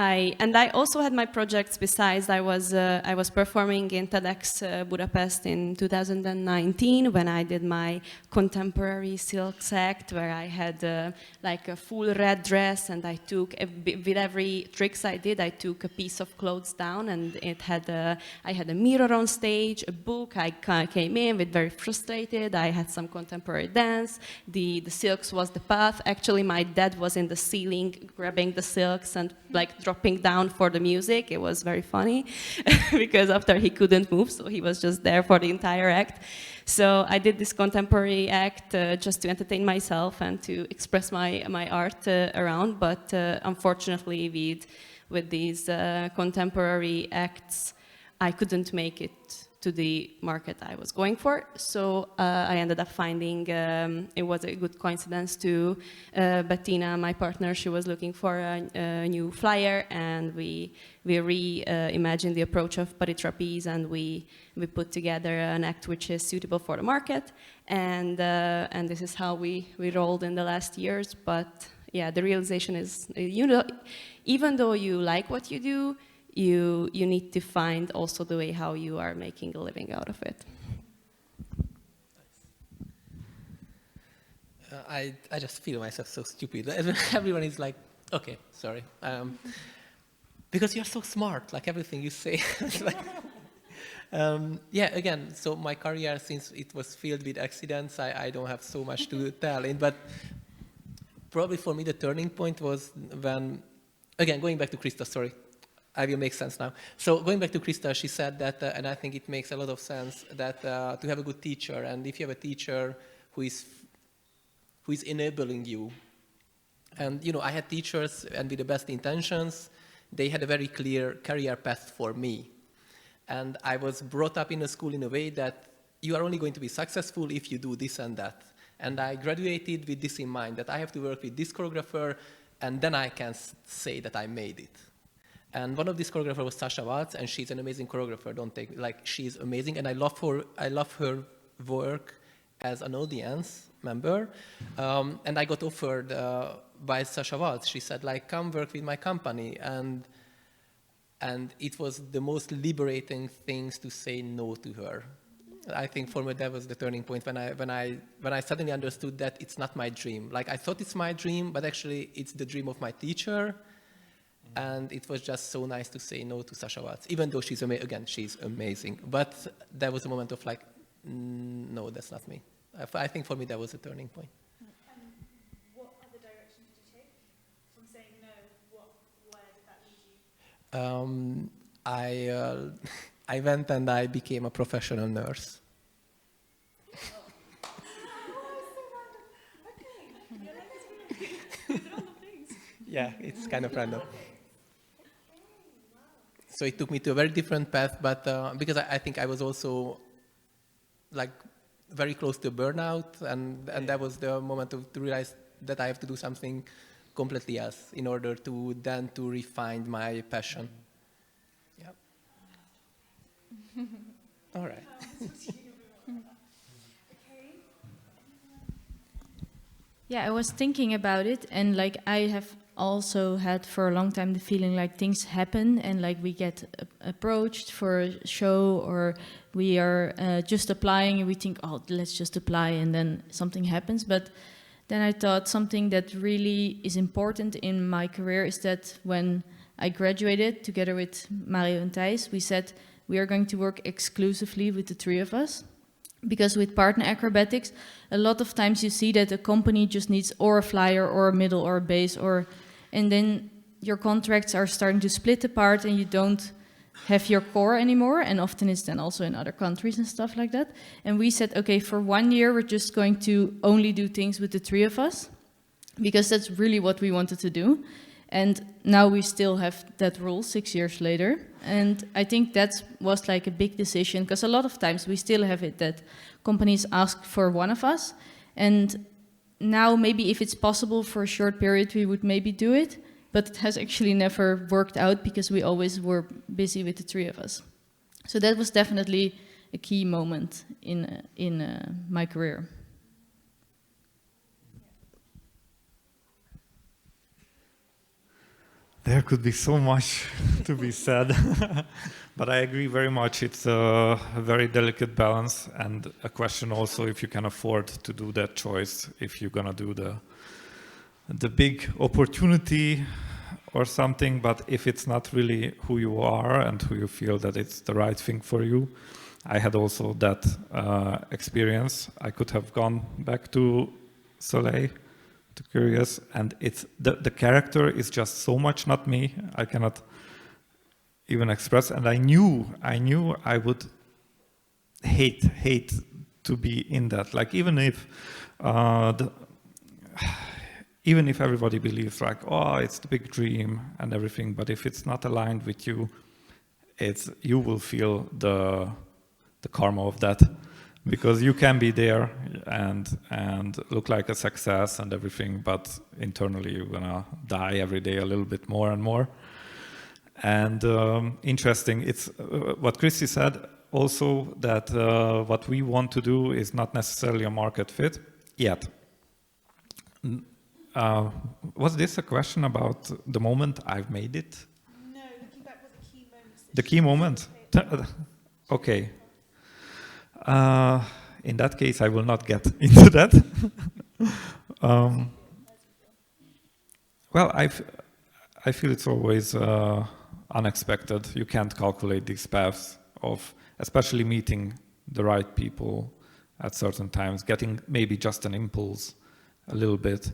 I also had my projects besides. I was performing in TEDx Budapest in 2019 when I did my contemporary silks act, where I had like a full red dress, and I took with every tricks I did, I took a piece of clothes down, and it had I had a mirror on stage, a book. I came in with very frustrated. I had some contemporary dance. The silks was the path. Actually, my dad was in the ceiling grabbing the silks and like dropping down for the music. It was very funny because after he couldn't move, so he was just there for the entire act. So I did this contemporary act just to entertain myself and to express my art around. But unfortunately, with these contemporary acts, I couldn't make it to the market I was going for. So I ended up finding, it was a good coincidence to Bettina, my partner. She was looking for a new flyer, and we reimagined the approach of Paris Trapeze, and we put together an act which is suitable for the market. And this is how we rolled in the last years. But yeah, the realization is, even though you like what you do, you need to find also the way how you are making a living out of it. I just feel myself so stupid. Everyone is like, okay, sorry. Because you're so smart, like everything you say. Yeah, again, so my career, since it was filled with accidents, I don't have so much to tell in, but probably for me the turning point was when, again, going back to Krista, sorry. I will make sense now. So going back to Krista, she said that, and I think it makes a lot of sense, that to have a good teacher, and if you have a teacher who is enabling you, and I had teachers, and with the best intentions, they had a very clear career path for me. And I was brought up in a school in a way that you are only going to be successful if you do this and that. And I graduated with this in mind, that I have to work with this choreographer, and then I can say that I made it. And one of these choreographers was Sasha Waltz, and she's an amazing choreographer. Don't take me, like, she's amazing, and I love her work as an audience member. And I got offered by Sasha Waltz. She said, like, come work with my company. And And it was the most liberating things to say no to her. I think for me that was the turning point when I suddenly understood that it's not my dream. Like I thought it's my dream, but actually it's the dream of my teacher. And it was just so nice to say no to Sasha Watts, even though she's amazing. But there was a moment of like, no, that's not me. I think for me that was a turning point. And what other direction did you take from saying no? Where did that lead you? I went and I became a professional nurse. Yeah, it's kind of random. So it took me to a very different path, but because I think I was also like very close to burnout, and that was the moment to realize that I have to do something completely else in order to then to refine my passion. Yeah. All right. Yeah, I was thinking about it, and like I have also had for a long time the feeling like things happen, and like we get approached for a show, or we are just applying, and we think, oh, let's just apply, and then something happens. But then I thought something that really is important in my career is that when I graduated together with Mario and Thijs, we said we are going to work exclusively with the three of us. Because with partner acrobatics, a lot of times you see that a company just needs or a flyer or a middle or a base, and then your contracts are starting to split apart and you don't have your core anymore, and often it's then also in other countries and stuff like that. And we said, okay, for 1 year we're just going to only do things with the three of us, because that's really what we wanted to do. And now we still have that rule 6 years later. And I think that was like a big decision, because a lot of times we still have it that companies ask for one of us. And now maybe if it's possible for a short period, we would maybe do it. But it has actually never worked out because we always were busy with the three of us. So that was definitely a key moment in my career. There could be so much to be said, but I agree very much. It's a very delicate balance, and a question also if you can afford to do that choice, if you're gonna do the big opportunity or something, but if it's not really who you are and who you feel that it's the right thing for you. I had also that experience. I could have gone back to Soleil, to Curious, and it's the character is just so much not me. I cannot even express, and I knew I would hate to be in that. Like even if everybody believes like, oh, it's the big dream and everything, but if it's not aligned with you, you will feel the karma of that. Because you can be there and look like a success and everything, but internally you're gonna die every day a little bit more and more. And interesting, it's what Christy said also, that what we want to do is not necessarily a market fit yet. Was this a question about the moment I've made it? No, looking back, what the key moments? The key moment? Okay. In that case, I will not get into that. Well, I feel it's always unexpected. You can't calculate these paths of, especially meeting the right people at certain times, getting maybe just an impulse a little bit.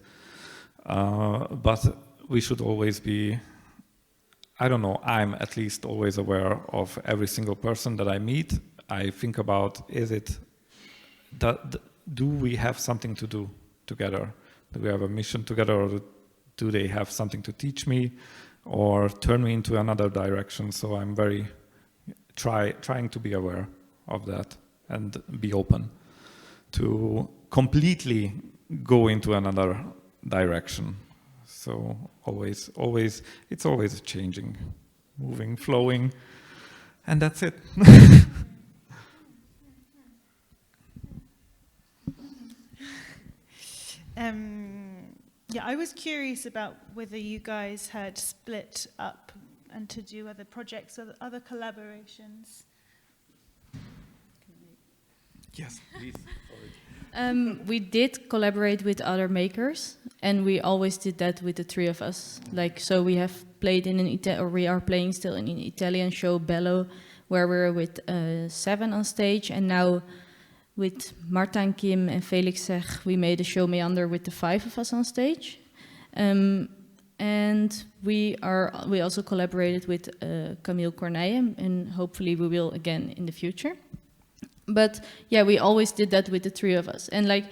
But we should always be, I don't know, I'm at least always aware of every single person that I meet. I think about, do we have something to do together? Do we have a mission together, or do they have something to teach me or turn me into another direction? So I'm very trying to be aware of that and be open to completely go into another direction. So always, it's always changing, moving, flowing, and that's it. Yeah, I was curious about whether you guys had split up and to do other projects or other collaborations? Yes, please. We did collaborate with other makers, and we always did that with the three of us. Like, so we have played in or we are playing still in an Italian show, Bello, where we're with 7 on stage, and now with Marta, Kim, and Felix Zeg, we made a show Meander with the 5 of us on stage. And we also collaborated with Camille Corneille, and hopefully we will again in the future. But yeah, we always did that with the 3 of us. And like,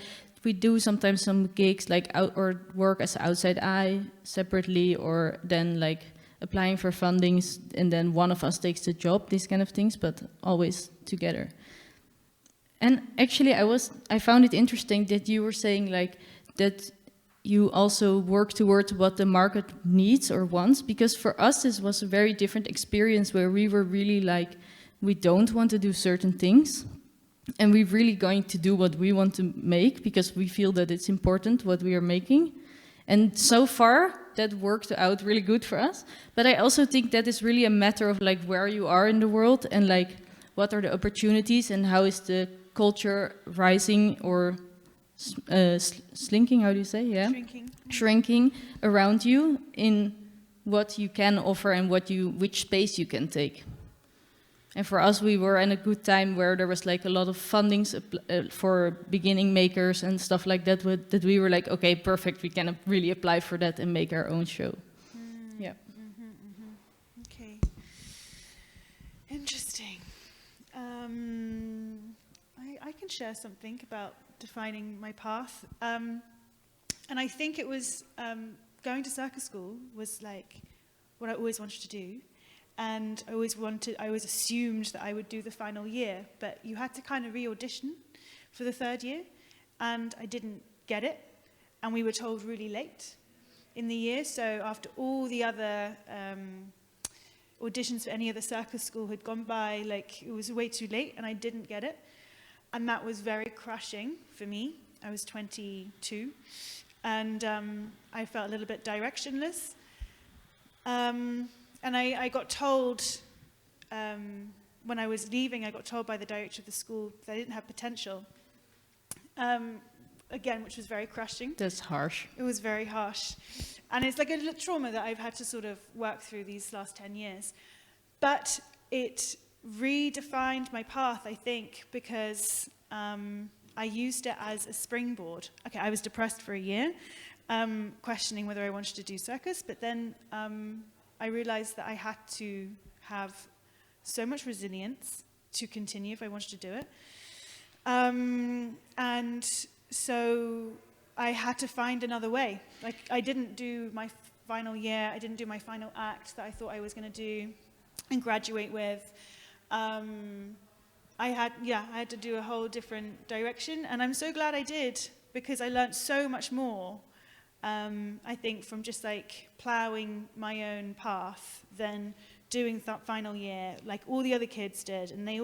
we do sometimes some gigs like or work as outside eye separately, or then like applying for fundings, and then one of us takes the job, these kind of things, but always together. And actually I found it interesting that you were saying like that you also work towards what the market needs or wants, because for us this was a very different experience where we were really like, we don't want to do certain things, and we're really going to do what we want to make because we feel that it's important what we are making. And so far that worked out really good for us. But I also think that is really a matter of like where you are in the world, and like what are the opportunities, and how is the culture rising or slinking, how do you say? Yeah, shrinking around you in what you can offer and which space you can take. And for us, we were in a good time where there was like a lot of fundings for beginning makers and stuff like that. That we were like, okay, perfect, we can really apply for that and make our own show. Yeah. Okay. Interesting. I can share something about defining my path. And I think it was going to circus school was like what I always wanted to do. And I always assumed that I would do the final year, but you had to kind of re-audition for the 3rd year, and I didn't get it, and we were told really late in the year, so after all the other auditions for any other circus school had gone by, like, it was way too late, and I didn't get it, and that was very crushing for me. I was 22, and I felt a little bit directionless. And I got told, when I was leaving, I got told by the director of the school that I didn't have potential. Again, which was very crushing. That's harsh. It was very harsh. And it's like a trauma that I've had to sort of work through these last 10 years. But it redefined my path, I think, because I used it as a springboard. Okay, I was depressed for a year, questioning whether I wanted to do circus, but then I realized that I had to have so much resilience to continue if I wanted to do it. And so I had to find another way. Like, I didn't do my final year, I didn't do my final act that I thought I was going to do and graduate with. I had to do a whole different direction, and I'm so glad I did, because I learned so much more. I think from just like ploughing my own path than doing that final year like all the other kids did, and a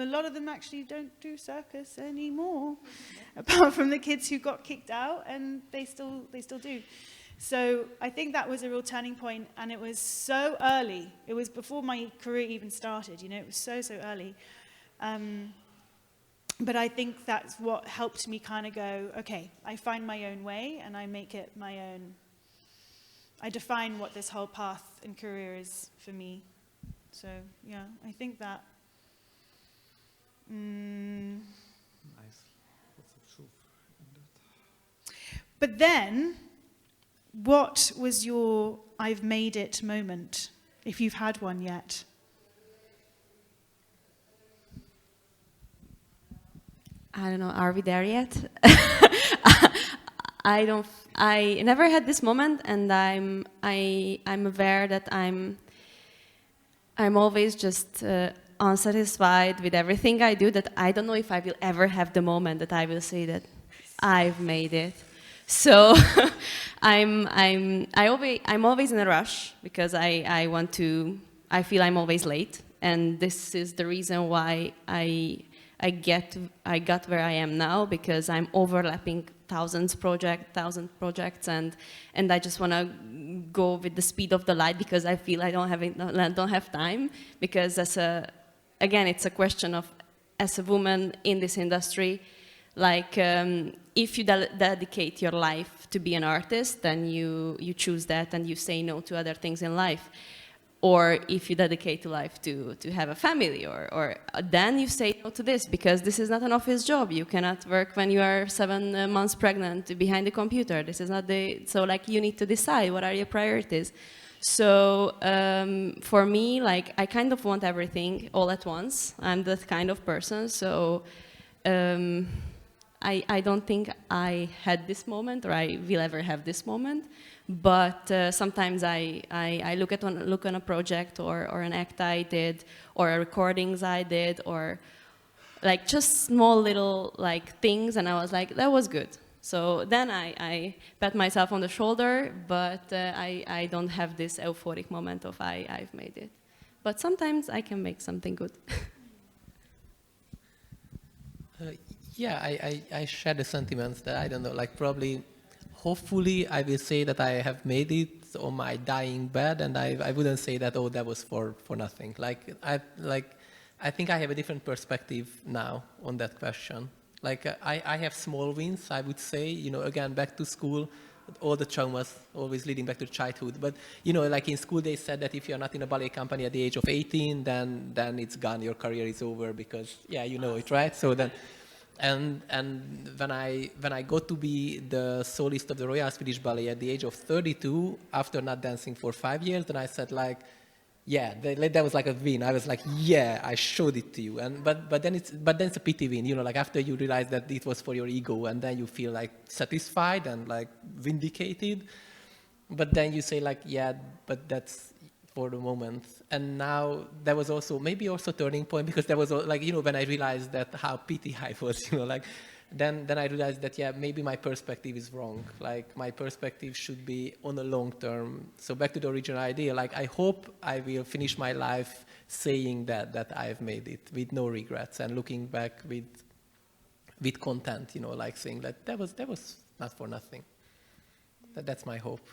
lot of them actually don't do circus anymore, apart from the kids who got kicked out, and they still do. So I think that was a real turning point, and it was so early. It was before my career even started, it was so early. But I think that's what helped me kind of go, okay, I find my own way and I make it my own. I define what this whole path and career is for me. So, yeah, I think that. Nice. Lots of truth in that. But then, what was your I've made it moment, if you've had one yet? I don't know, are we there yet? I never had this moment, and I'm aware that I'm always just unsatisfied with everything I do, that I don't know if I will ever have the moment that I will say that I've made it. So I'm always in a rush, because I feel I'm always late, and this is the reason why I got where I am now, because I'm overlapping thousand projects, and I just want to go with the speed of the light because I feel I don't have time. Because again, it's a question of, as a woman in this industry, like if you dedicate your life to be an artist, then you choose that and you say no to other things in life. Or if you dedicate your life to have a family, or then you say no to this, because this is not an office job. You cannot work when you are 7 months pregnant behind the computer. This is not so like you need to decide what are your priorities. So for me, like I kind of want everything all at once. I'm that kind of person. So I don't think I had this moment, or I will ever have this moment. But sometimes I look on a project or an act I did, or a recordings I did, or like just small little like things, and I was like, that was good. So then I pat myself on the shoulder, but I don't have this euphoric moment of I've made it. But sometimes I can make something good. Yeah, I share the sentiments that I don't know, like probably, hopefully I will say that I have made it on my dying bed, and I wouldn't say that, oh, that was for nothing. I think I have a different perspective now on that question. Like I have small wins, I would say, you know, again, back to school, all the traumas always leading back to childhood. But, you know, like in school they said that if you're not in a ballet company at the age of 18, then it's gone, your career is over, because, yeah, you know it, right? So then, and when I got to be the solist of the Royal Swedish Ballet at the age of 32, after not dancing for 5 years, then I said like, yeah, that was like a win. I was like, yeah, I showed it to you. But then it's a pity win, you know, like after you realize that it was for your ego, and then you feel like satisfied and like vindicated. But then you say like, yeah, but that's for the moment. And now there was also maybe also turning point, because there was like, you know, when I realized that how pity I was, you know, like then I realized that, yeah, maybe my perspective is wrong. Like my perspective should be on a long term. So back to the original idea, like I hope I will finish my life saying that I've made it with no regrets, and looking back with content, you know, like saying that was not for nothing. That's my hope.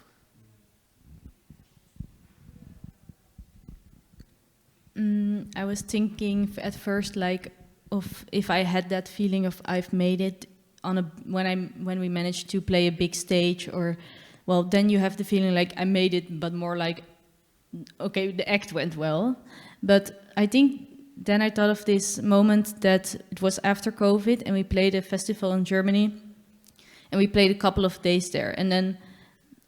I was thinking at first, like, of if I had that feeling of I've made it when we managed to play a big stage, or, well, then you have the feeling like I made it, but more like, okay, the act went well. But I think then I thought of this moment that it was after COVID, and we played a festival in Germany, and we played a couple of days there. And then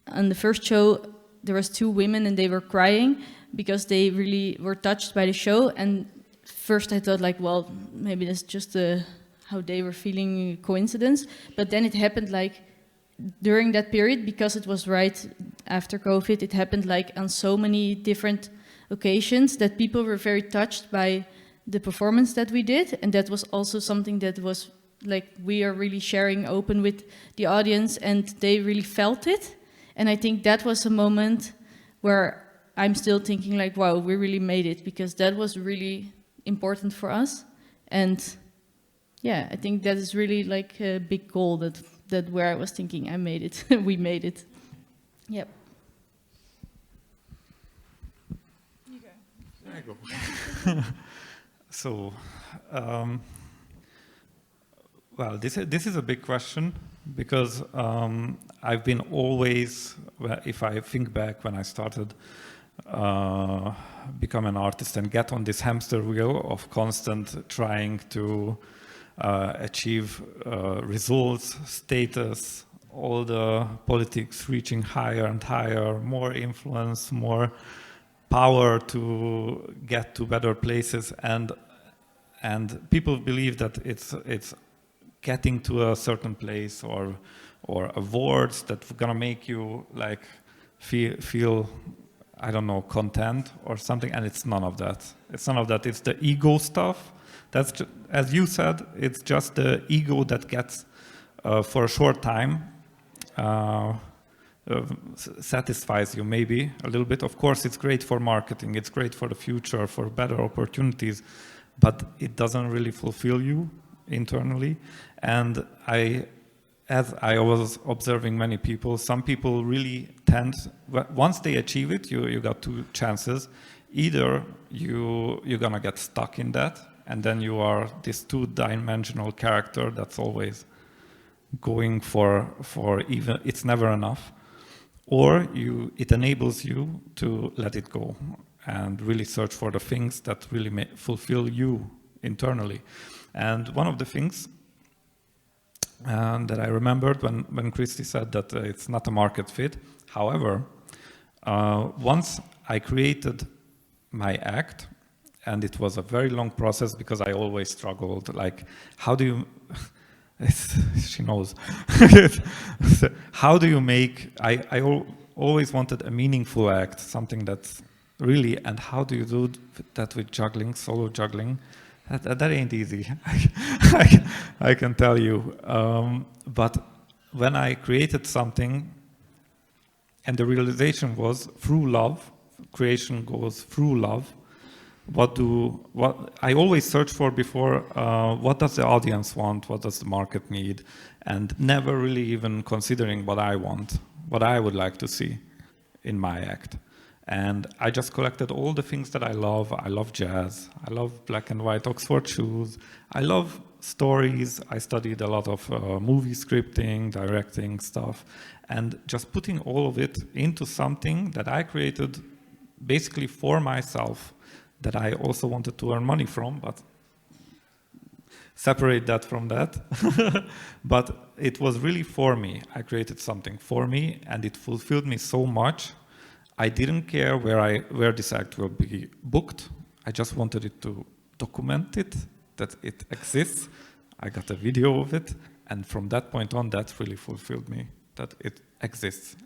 on the first show, there was 2 women, and they were crying because they really were touched by the show. And first I thought like, well, maybe that's just how they were feeling, coincidence. But then it happened like during that period, because it was right after COVID, it happened like on so many different occasions that people were very touched by the performance that we did. And that was also something that was like, we are really sharing open with the audience, and they really felt it. And I think that was a moment where I'm still thinking like, wow, we really made it, because that was really important for us. And yeah, I think that is really like a big goal, that where I was thinking I made it, we made it. Yep. You go. I go. So, well, this is a big question, because I've been always, if I think back when I started become an artist and get on this hamster wheel of constant trying to achieve results, status, all the politics reaching higher and higher, more influence, more power to get to better places, and people believe that it's getting to a certain place or awards that's gonna make you like feel I don't know, content or something, and it's none of that. It's none of that. It's the ego stuff. That's as you said, it's just the ego that gets for a short time satisfies you maybe a little bit. Of course, it's great for marketing. It's great for the future, for better opportunities, but it doesn't really fulfill you internally. And as I was observing many people, some people really once they achieve it, you got two chances. Either you're gonna get stuck in that, and then you are this two-dimensional character that's always going for even, it's never enough, or it enables you to let it go and really search for the things that really fulfill you internally. And one of the things that I remembered when Christy said that it's not a market fit. However, once I created my act, and it was a very long process because I always struggled, like, how do you, she knows, how do you make, I always wanted a meaningful act, something that's really, and how do you do that with juggling, solo juggling? That ain't easy, I can tell you. But when I created something, and the realization was through love, creation goes through love. What I always search for before, what does the audience want, what does the market need, and never really even considering what I want, what I would like to see in my act. And I just collected all the things that I love. I love jazz. I love black and white Oxford shoes. I love stories. I studied a lot of movie scripting, directing stuff, and just putting all of it into something that I created basically for myself, that I also wanted to earn money from, but separate that from that. But it was really for me. I created something for me, and it fulfilled me so much. I didn't care where this act will be booked. I just wanted it to document it, that it exists. I got a video of it, and from that point on, that really fulfilled me, that it exists.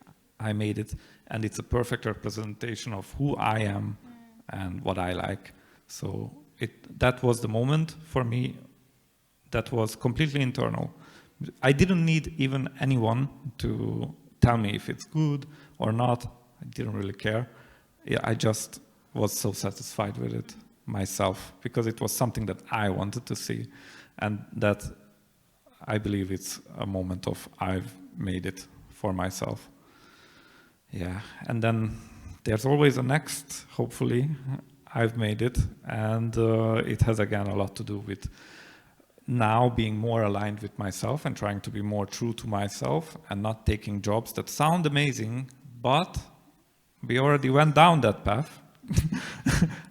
I made it, and it's a perfect representation of who I am and what I like. So that was the moment for me that was completely internal. I didn't need even anyone to tell me if it's good or not. I didn't really care. Yeah, I just was so satisfied with it myself because it was something that I wanted to see, and that I believe it's a moment of I've made it for myself. Yeah, and then there's always a next, hopefully. I've made it, and it has again a lot to do with now being more aligned with myself and trying to be more true to myself and not taking jobs that sound amazing, but we already went down that path.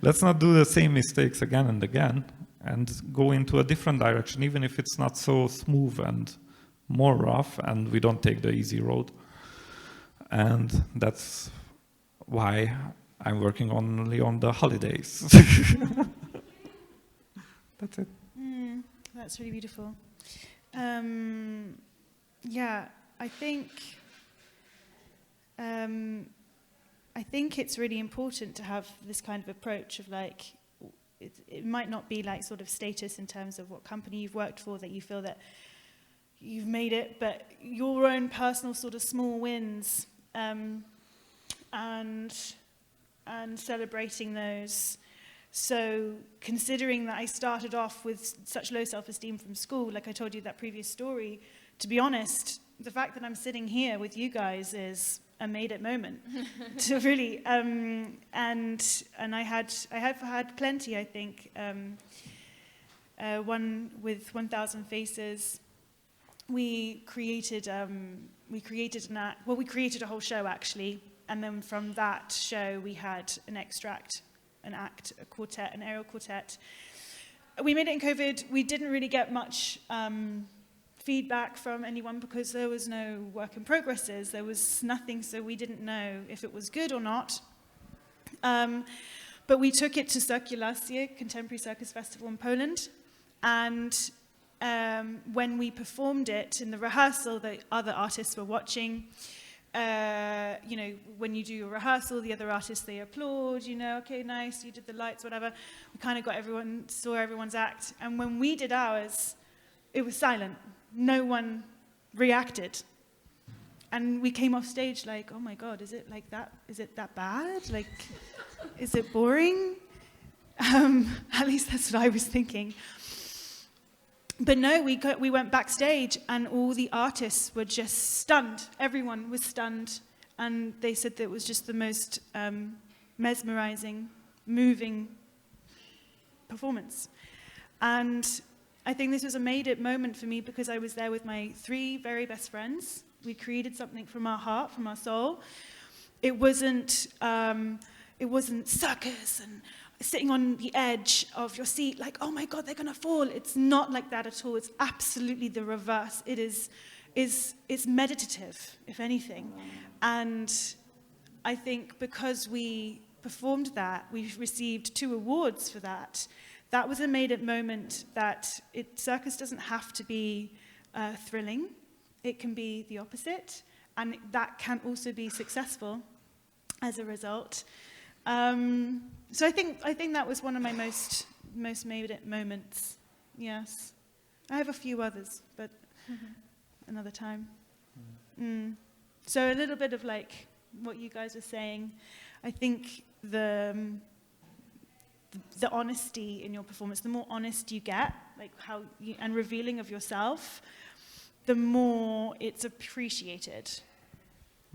Let's not do the same mistakes again and again and go into a different direction, even if it's not so smooth and more rough and we don't take the easy road. And that's why I'm working only on the holidays. That's it. That's really beautiful. Yeah, I think it's really important to have this kind of approach of like, it might not be like sort of status in terms of what company you've worked for that you feel that you've made it, but your own personal sort of small wins, and celebrating those. So considering that I started off with such low self-esteem from school, like I told you that previous story, to be honest, the fact that I'm sitting here with you guys is a made-it moment. To really, and I have had plenty, I think. One with 1,000 Faces. We created an act. Well, we created a whole show actually, and then from that show we had an extract, an act, a quartet, an aerial quartet. We made it in COVID. We didn't really get much feedback from anyone because there was no work in progresses. There was nothing, so we didn't know if it was good or not. But we took it to Circulacie, Contemporary Circus Festival in Poland, and when we performed it in the rehearsal, the other artists were watching. You know, when you do your rehearsal, the other artists, they applaud, you know, okay, nice, you did the lights, whatever. We kind of saw everyone's act. And when we did ours, it was silent. No one reacted. And we came off stage like, oh my God, is it like that? Is it that bad? Like, is it boring? At least that's what I was thinking. But no, we went backstage and all the artists were just stunned. Everyone was stunned. and they said that it was just the most mesmerizing, moving performance. And I think this was a made-it moment for me because I was there with my 3 very best friends. We created something from our heart, from our soul. It wasn't circus and sitting on the edge of your seat like, oh my God, they're gonna fall. It's not like that at all. It's absolutely the reverse. It's meditative, if anything. And I think because we performed that, we received 2 awards for that. That was a made-it moment that circus doesn't have to be thrilling. It can be the opposite, and that can also be successful as a result. So I think that was one of my most made-it moments. Yes, I have a few others, but another time. So a little bit of like what you guys were saying. I think the honesty in your performance, the more honest you get, like and revealing of yourself, the more it's appreciated.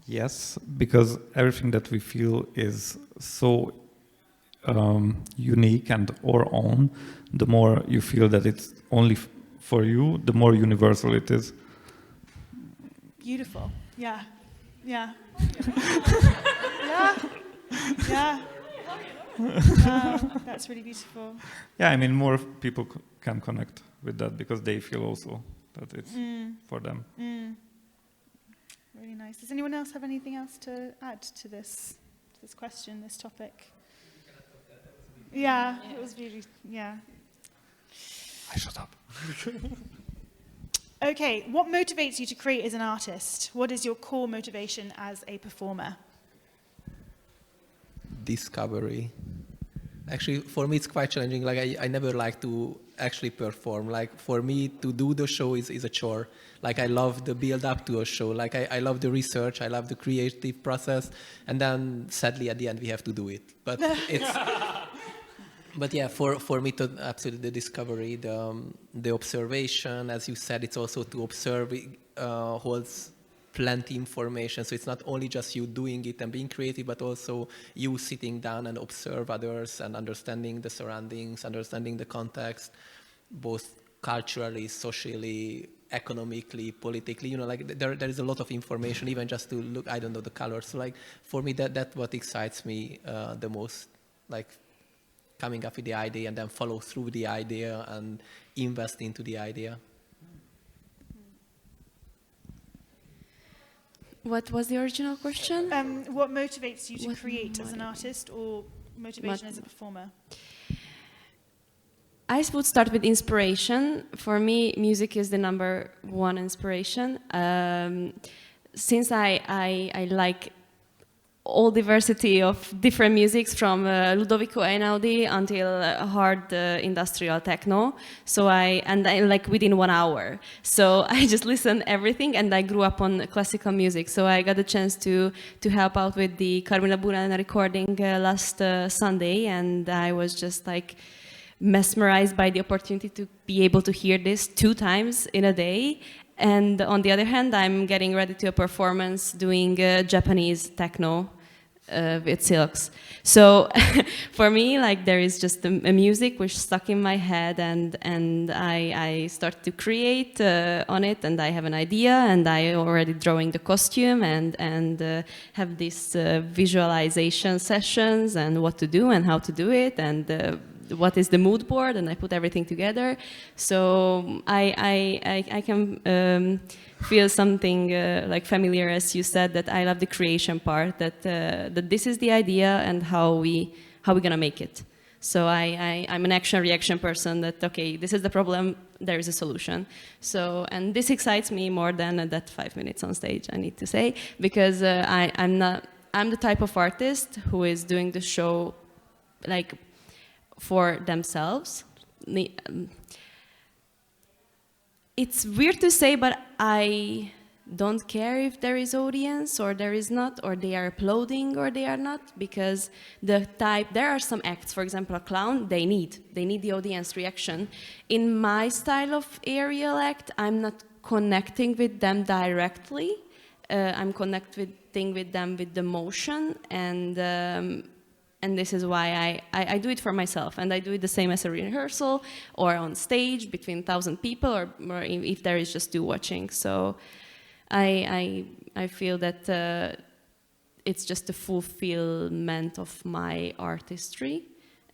Yes, because everything that we feel is so unique and our own. The more you feel that it's only for you, the more universal it is. Beautiful. Yeah. Yeah. Yeah. That's really beautiful. Yeah, I mean, more people can connect with that because they feel also that it's for them. Really nice. Does anyone else have anything else to add to this question, this topic? Yeah, it was really, yeah. I shut up. Okay, what motivates you to create as an artist? What is your core motivation as a performer? Discovery. Actually, for me, it's quite challenging. Like, I never like to actually perform. Like, for me, to do the show is a chore. Like, I love the build-up to a show. Like, I love the research. I love the creative process. And then, sadly, at the end, we have to do it. But it's... But yeah, for me, to absolutely the discovery, the observation, as you said, it's also to observe, holds plenty information. So it's not only just you doing it and being creative, but also you sitting down and observe others and understanding the surroundings, understanding the context, both culturally, socially, economically, politically. You know, like there is a lot of information, even just to look, I don't know, the colors. So like for me, that's what excites me the most. Like coming up with the idea and then follow through the idea and invest into the idea. What was the original question? What motivates you to create as an artist or motivation as a performer? I would start with inspiration. For me, music is the number one inspiration. Since I like all diversity of different musics from Ludovico Einaudi until hard industrial techno. So I like within 1 hour. So I just listen everything, and I grew up on classical music. So I got a chance to help out with the Carmina Burana recording last Sunday, and I was just like mesmerized by the opportunity to be able to hear this 2 times in a day. And on the other hand, I'm getting ready to a performance doing Japanese techno with Circus. So for me, like there is just a music which stuck in my head, and I start to create on it, and I have an idea, and I already drawing the costume and have these visualization sessions and what to do and how to do it, and what is the mood board, and I put everything together. So I can feel something like familiar, as you said, that I love the creation part, that this is the idea and how we're gonna make it. So I'm an action-reaction person, that, okay, this is the problem, there is a solution. So, and this excites me more than that 5 minutes on stage, I need to say, because I'm the type of artist who is doing the show like for themselves. It's weird to say, but I don't care if there is audience or there is not, or they are applauding or they are not, because there are some acts, for example, a clown, they need the audience reaction. In my style of aerial act, I'm not connecting with them directly. I'm connecting with them with the motion, and this is why I do it for myself, and I do it the same as a rehearsal or on stage between 1,000 people, or if there is just 2 watching. So I feel that it's just a fulfillment of my artistry,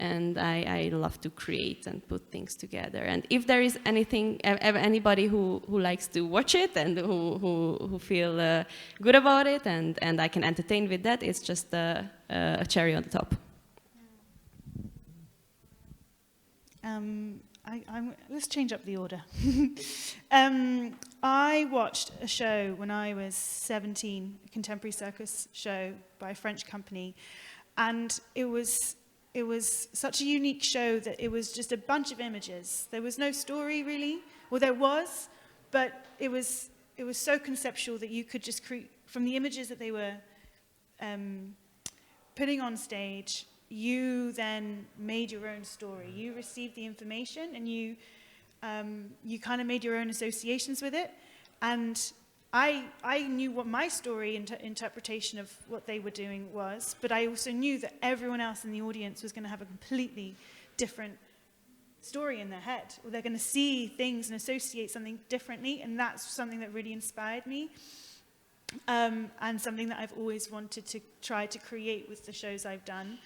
and I love to create and put things together. And if there is anybody who likes to watch it and who feel good about it, and I can entertain with that, it's just a cherry on the top. Let's change up the order. I watched a show when I was 17, a contemporary circus show by a French company, and it was such a unique show that it was just a bunch of images. There was no story really, well there was, but it was so conceptual that you could just create from the images that they were putting on stage. You then made your own story. You received the information, and you kind of made your own associations with it. And I knew what my story interpretation of what they were doing was, but I also knew that everyone else in the audience was going to have a completely different story in their head, or they're going to see things and associate something differently, and that's something that really inspired me. And something that I've always wanted to try to create with the shows I've done.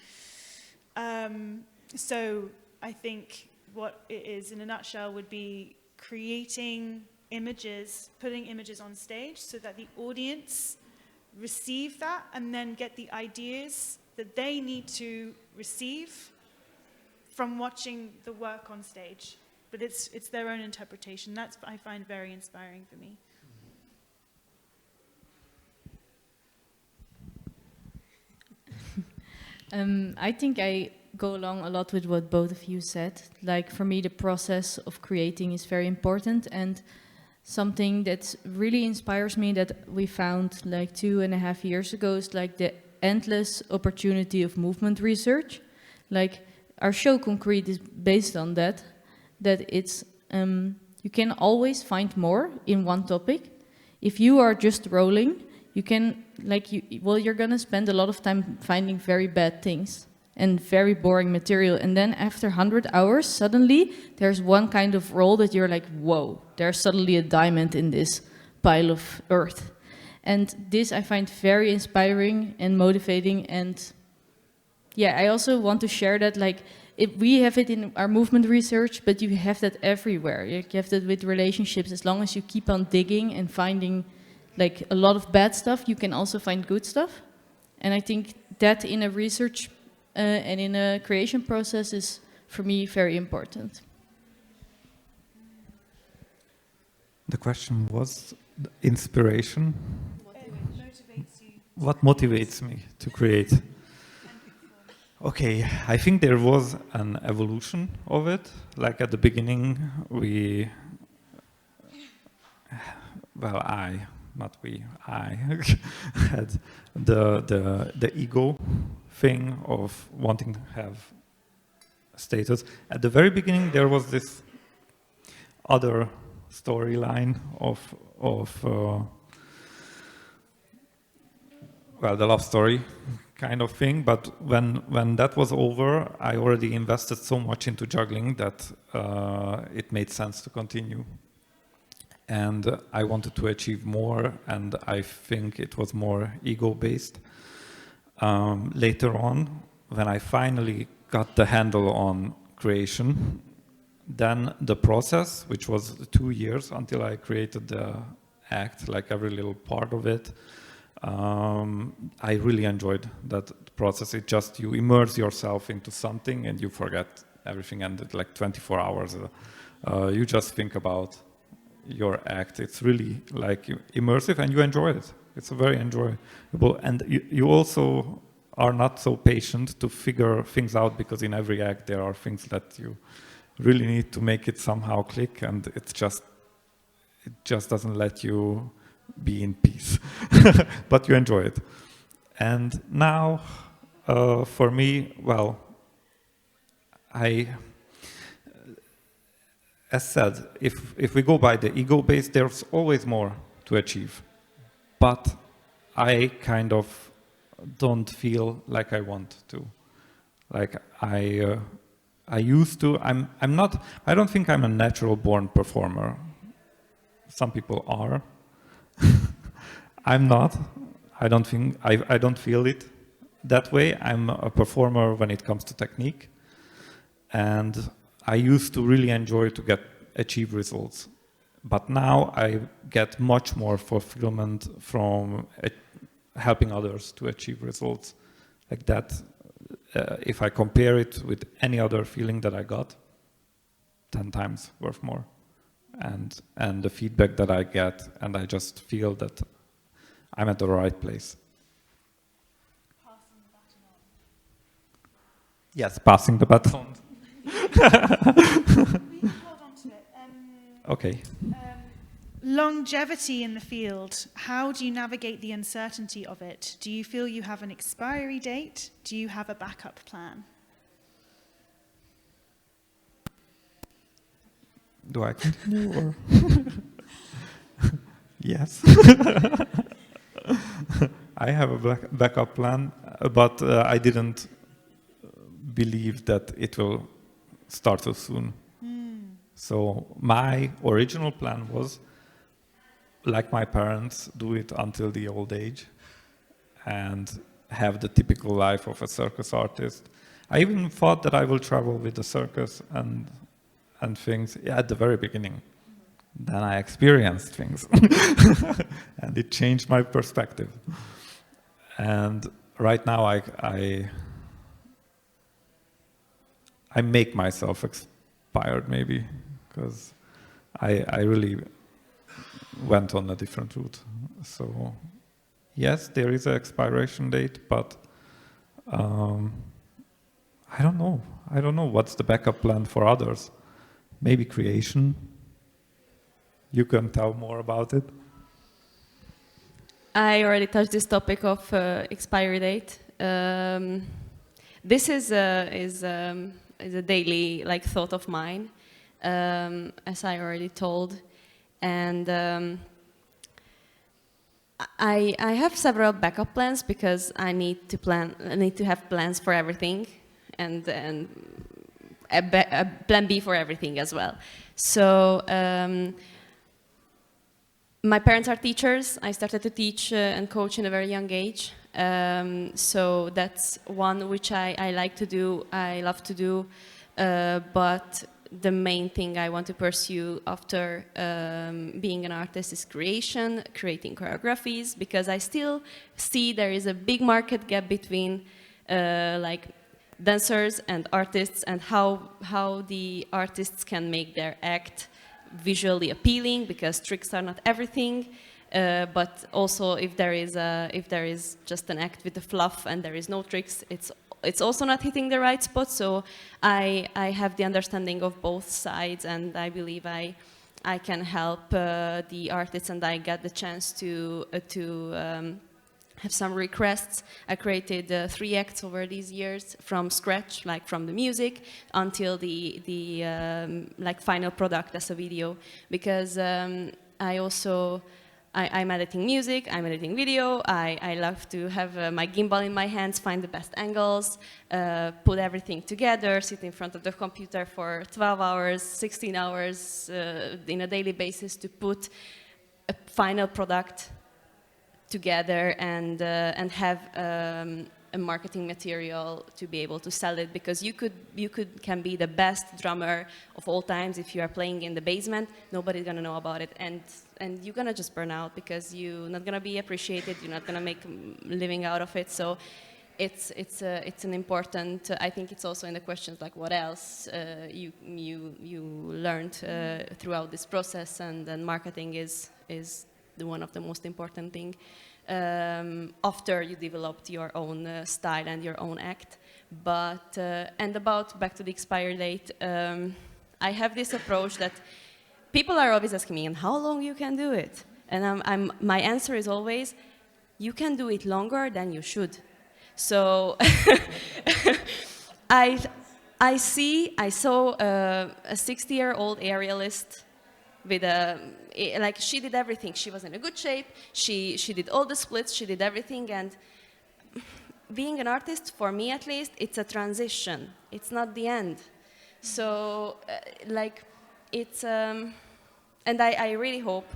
So I think what it is in a nutshell would be creating images, putting images on stage so that the audience receive that and then get the ideas that they need to receive from watching the work on stage. But it's their own interpretation. That's I find very inspiring for me. I think I go along a lot with what both of you said. Like, for me, the process of creating is very important, and something that really inspires me that we found like 2.5 years ago is like the endless opportunity of movement research. Like, our show Concrete is based on that it's you can always find more in one topic. If you are just rolling, you can, you're gonna spend a lot of time finding very bad things and very boring material. And then after 100 hours, suddenly there's one kind of roll that you're like, whoa, there's suddenly a diamond in this pile of earth. And this I find very inspiring and motivating. And yeah, I also want to share that, we have it in our movement research, but you have that everywhere. You have that with relationships. As long as you keep on digging and finding a lot of bad stuff, you can also find good stuff. And I think that in a research and in a creation process is, for me, very important. The question was inspiration. What motivates me to create? Okay, I think there was an evolution of it. Like at the beginning, I had the ego thing of wanting to have status. At the very beginning, there was this other storyline of the love story kind of thing. But when that was over, I already invested so much into juggling that it made sense to continue. And I wanted to achieve more, and I think it was more ego-based. Later on, when I finally got the handle on creation, then the process, which was 2 years until I created the act, like every little part of it, I really enjoyed that process. It just, you immerse yourself into something and you forget everything, and like 24 hours, you just think about your act. It's really like immersive, and you enjoy it. It's very enjoyable, and you also are not so patient to figure things out, because in every act there are things that you really need to make it somehow click, and it just doesn't let you be in peace. But you enjoy it. And now for me, as said, if we go by the ego base, there's always more to achieve. but I kind of don't feel like I want to. Like I used to. I'm not. I don't think I'm a natural born performer. Some people are. I'm not. I don't think. I don't feel it that way. I'm a performer when it comes to technique, and I used to really enjoy to achieve results. But now I get much more fulfillment from helping others to achieve results like that. If I compare it with any other feeling that I got, 10 times worth more. And the feedback that I get, and I just feel that I'm at the right place. Passing the baton on. Yes, passing the baton. We can hold on to it. Okay. Longevity in the field. How do you navigate the uncertainty of it? Do you feel you have an expiry date? Do you have a backup plan? Do I continue or? Yes. I have a backup plan, but I didn't believe that it will start so soon. So my original plan was, like my parents, do it until the old age and have the typical life of a circus artist. I even thought that I will travel with the circus and things at the very beginning. Then I experienced things and it changed my perspective. And right now I make myself expired maybe, because I really went on a different route. So yes, there is an expiration date, but I don't know. I don't know what's the backup plan for others. Maybe creation. You can tell more about it. I already touched this topic of expiry date. This is a daily thought of mine, as I already told, and I have several backup plans because I need to have plans for everything, and a plan B for everything as well. So. My parents are teachers. I started to teach and coach in a very young age. So that's one which I like to do, I love to do. But the main thing I want to pursue after being an artist is creating choreographies, because I still see there is a big market gap between dancers and artists, and how the artists can make their act visually appealing, because tricks are not everything, but also if there is just an act with the fluff and there is no tricks, it's also not hitting the right spot. So I have the understanding of both sides, and I believe I can help the artists, and I get the chance to have some requests. I created 3 acts over these years from scratch, like from the music until the final product as a video, because I'm editing music, I'm editing video. I love to have my gimbal in my hands, find the best angles, put everything together, sit in front of the computer for 12 hours, 16 hours in a daily basis to put a final product together and have a marketing material to be able to sell it, because you can be the best drummer of all times. If you are playing in the basement, nobody's gonna know about it, and you're gonna just burn out because you're not gonna be appreciated, you're not gonna make a living out of it. So it's an important, I think it's also in the questions like what else you learned throughout this process, and then marketing is one of the most important thing after you developed your own style and your own act. But back to the expiry date, I have this approach that people are always asking me, and how long you can do it? And my answer is always, you can do it longer than you should. So I saw a 60-year-old aerialist with like she did everything. She was in a good shape. She did all the splits. She did everything. And being an artist, for me at least, it's a transition. It's not the end. So like it's and I really hope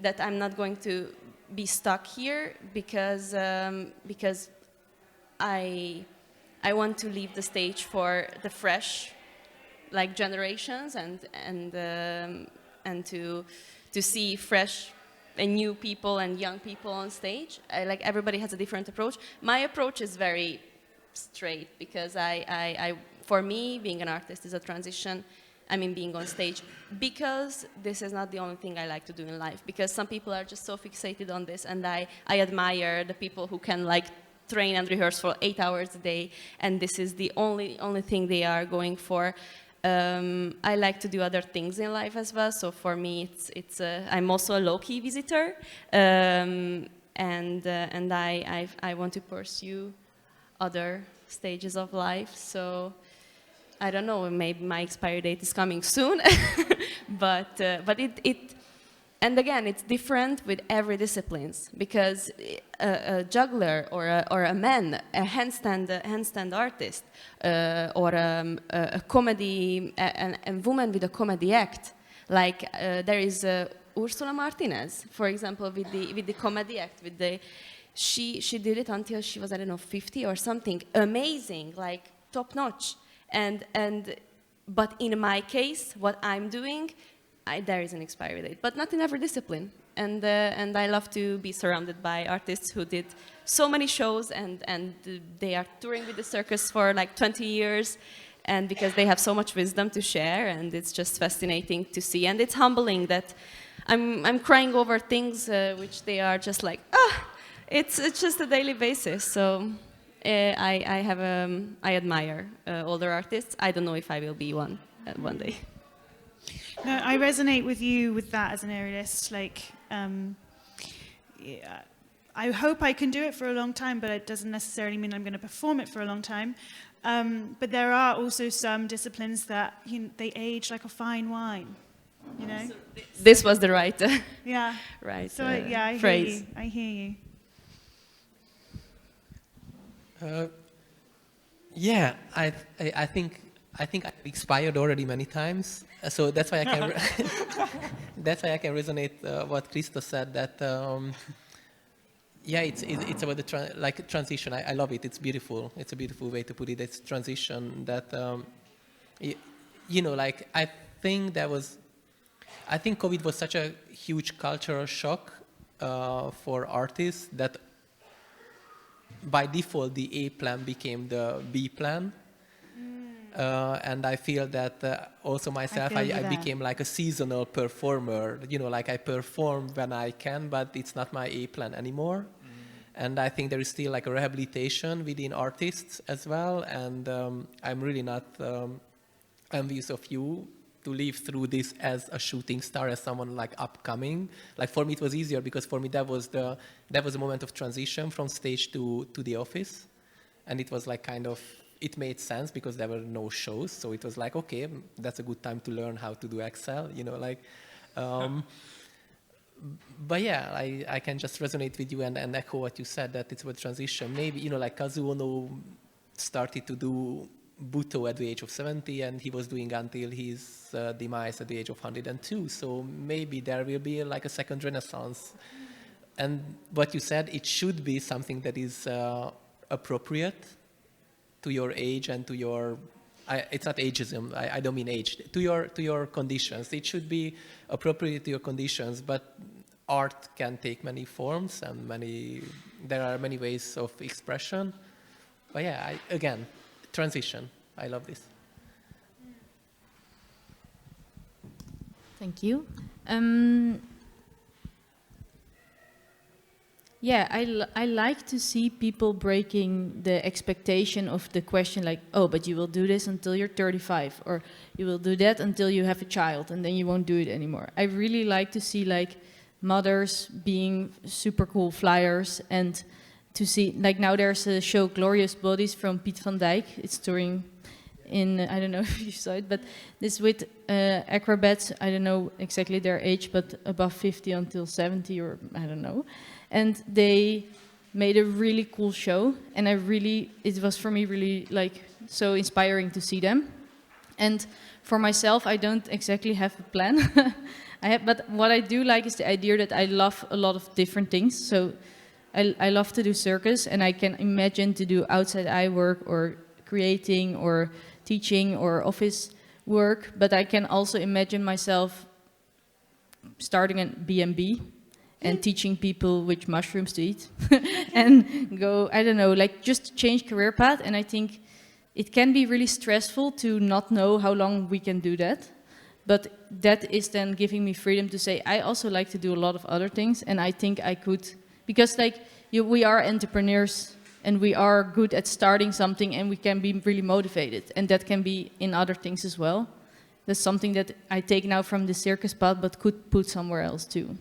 that I'm not going to be stuck here because I want to leave the stage for the fresh like generations and to see fresh and new people and young people on stage. Like everybody has a different approach. My approach is very straight because I for me being an artist is a transition. I mean being on stage because this is not the only thing I like to do in life, because some people are just so fixated on this, and I admire the people who can like train and rehearse for 8 hours a day and this is the only thing they are going for. I like to do other things in life as well, so for me I'm also a low-key visitor, and I want to pursue other stages of life. So I don't know, maybe my expiry date is coming soon, but it and again, it's different with every disciplines, because a juggler or a man, a handstand artist, or a comedy, a woman with a comedy act, like there is Ursula Martinez, for example, with the comedy act, she did it until she was, I don't know, 50 or something, amazing, like top notch, but in my case, what I'm doing, there is an expiry date, but not in every discipline. And I love to be surrounded by artists who did so many shows, and they are touring with the circus for like 20 years, and because they have so much wisdom to share, and it's just fascinating to see, and it's humbling that I'm crying over things which they are just like, it's just a daily basis. So I admire older artists. I don't know if I will be one day. No, I resonate with you with that as an aerialist. Like, yeah, I hope I can do it for a long time, but it doesn't necessarily mean I'm going to perform it for a long time. But there are also some disciplines that they age like a fine wine. You know. So this was the right. Yeah. Right. So yeah, I phrase. hear you. I hear you. Yeah, I think I've expired already many times, so that's why I can that's why I can resonate what Christos said, that yeah, it's about the transition. I love it. It's beautiful. It's a beautiful way to put it. It's transition that like I think COVID was such a huge cultural shock for artists that by default the A plan became the B plan. And I feel that also myself, I became like a seasonal performer. Like I perform when I can, but it's not my A plan anymore. And I think there is still like a rehabilitation within artists as well. And I'm really not envious of you to live through this as a shooting star, as someone like upcoming. Like for me, it was easier because for me that was a moment of transition from stage to the office, and it was like kind of. It made sense because there were no shows, so it was like, okay, that's a good time to learn how to do Excel, But yeah, I can just resonate with you and echo what you said, that it's a transition. Maybe, like Kazuo Ono started to do Buto at the age of 70, and he was doing until his demise at the age of 102. So maybe there will be like a second renaissance. And what you said, it should be something that is appropriate to your age and to your, it's not ageism, I don't mean age, to your conditions. It should be appropriate to your conditions, but art can take many forms and there are many ways of expression. But yeah, again, transition. I love this. Thank you. Yeah, I like to see people breaking the expectation of the question like, oh, but you will do this until you're 35, or you will do that until you have a child, and then you won't do it anymore. I really like to see like mothers being super cool flyers, and to see, like now there's a show Glorious Bodies from Piet van Dijk. It's touring in, I don't know if you saw it, but this with acrobats, I don't know exactly their age, but above 50 until 70 or I don't know. And they made a really cool show, and it was for me really like so inspiring to see them. And for myself, I don't exactly have a plan. But what I do like is the idea that I love a lot of different things. So I love to do circus, and I can imagine to do outside eye work or creating or teaching or office work. But I can also imagine myself starting a B&B and teaching people which mushrooms to eat and go, I don't know, like just change career path. And I think it can be really stressful to not know how long we can do that. But that is then giving me freedom to say, I also like to do a lot of other things. And I think I could, because like we are entrepreneurs and we are good at starting something and we can be really motivated. And that can be in other things as well. That's something that I take now from the circus path, but could put somewhere else too.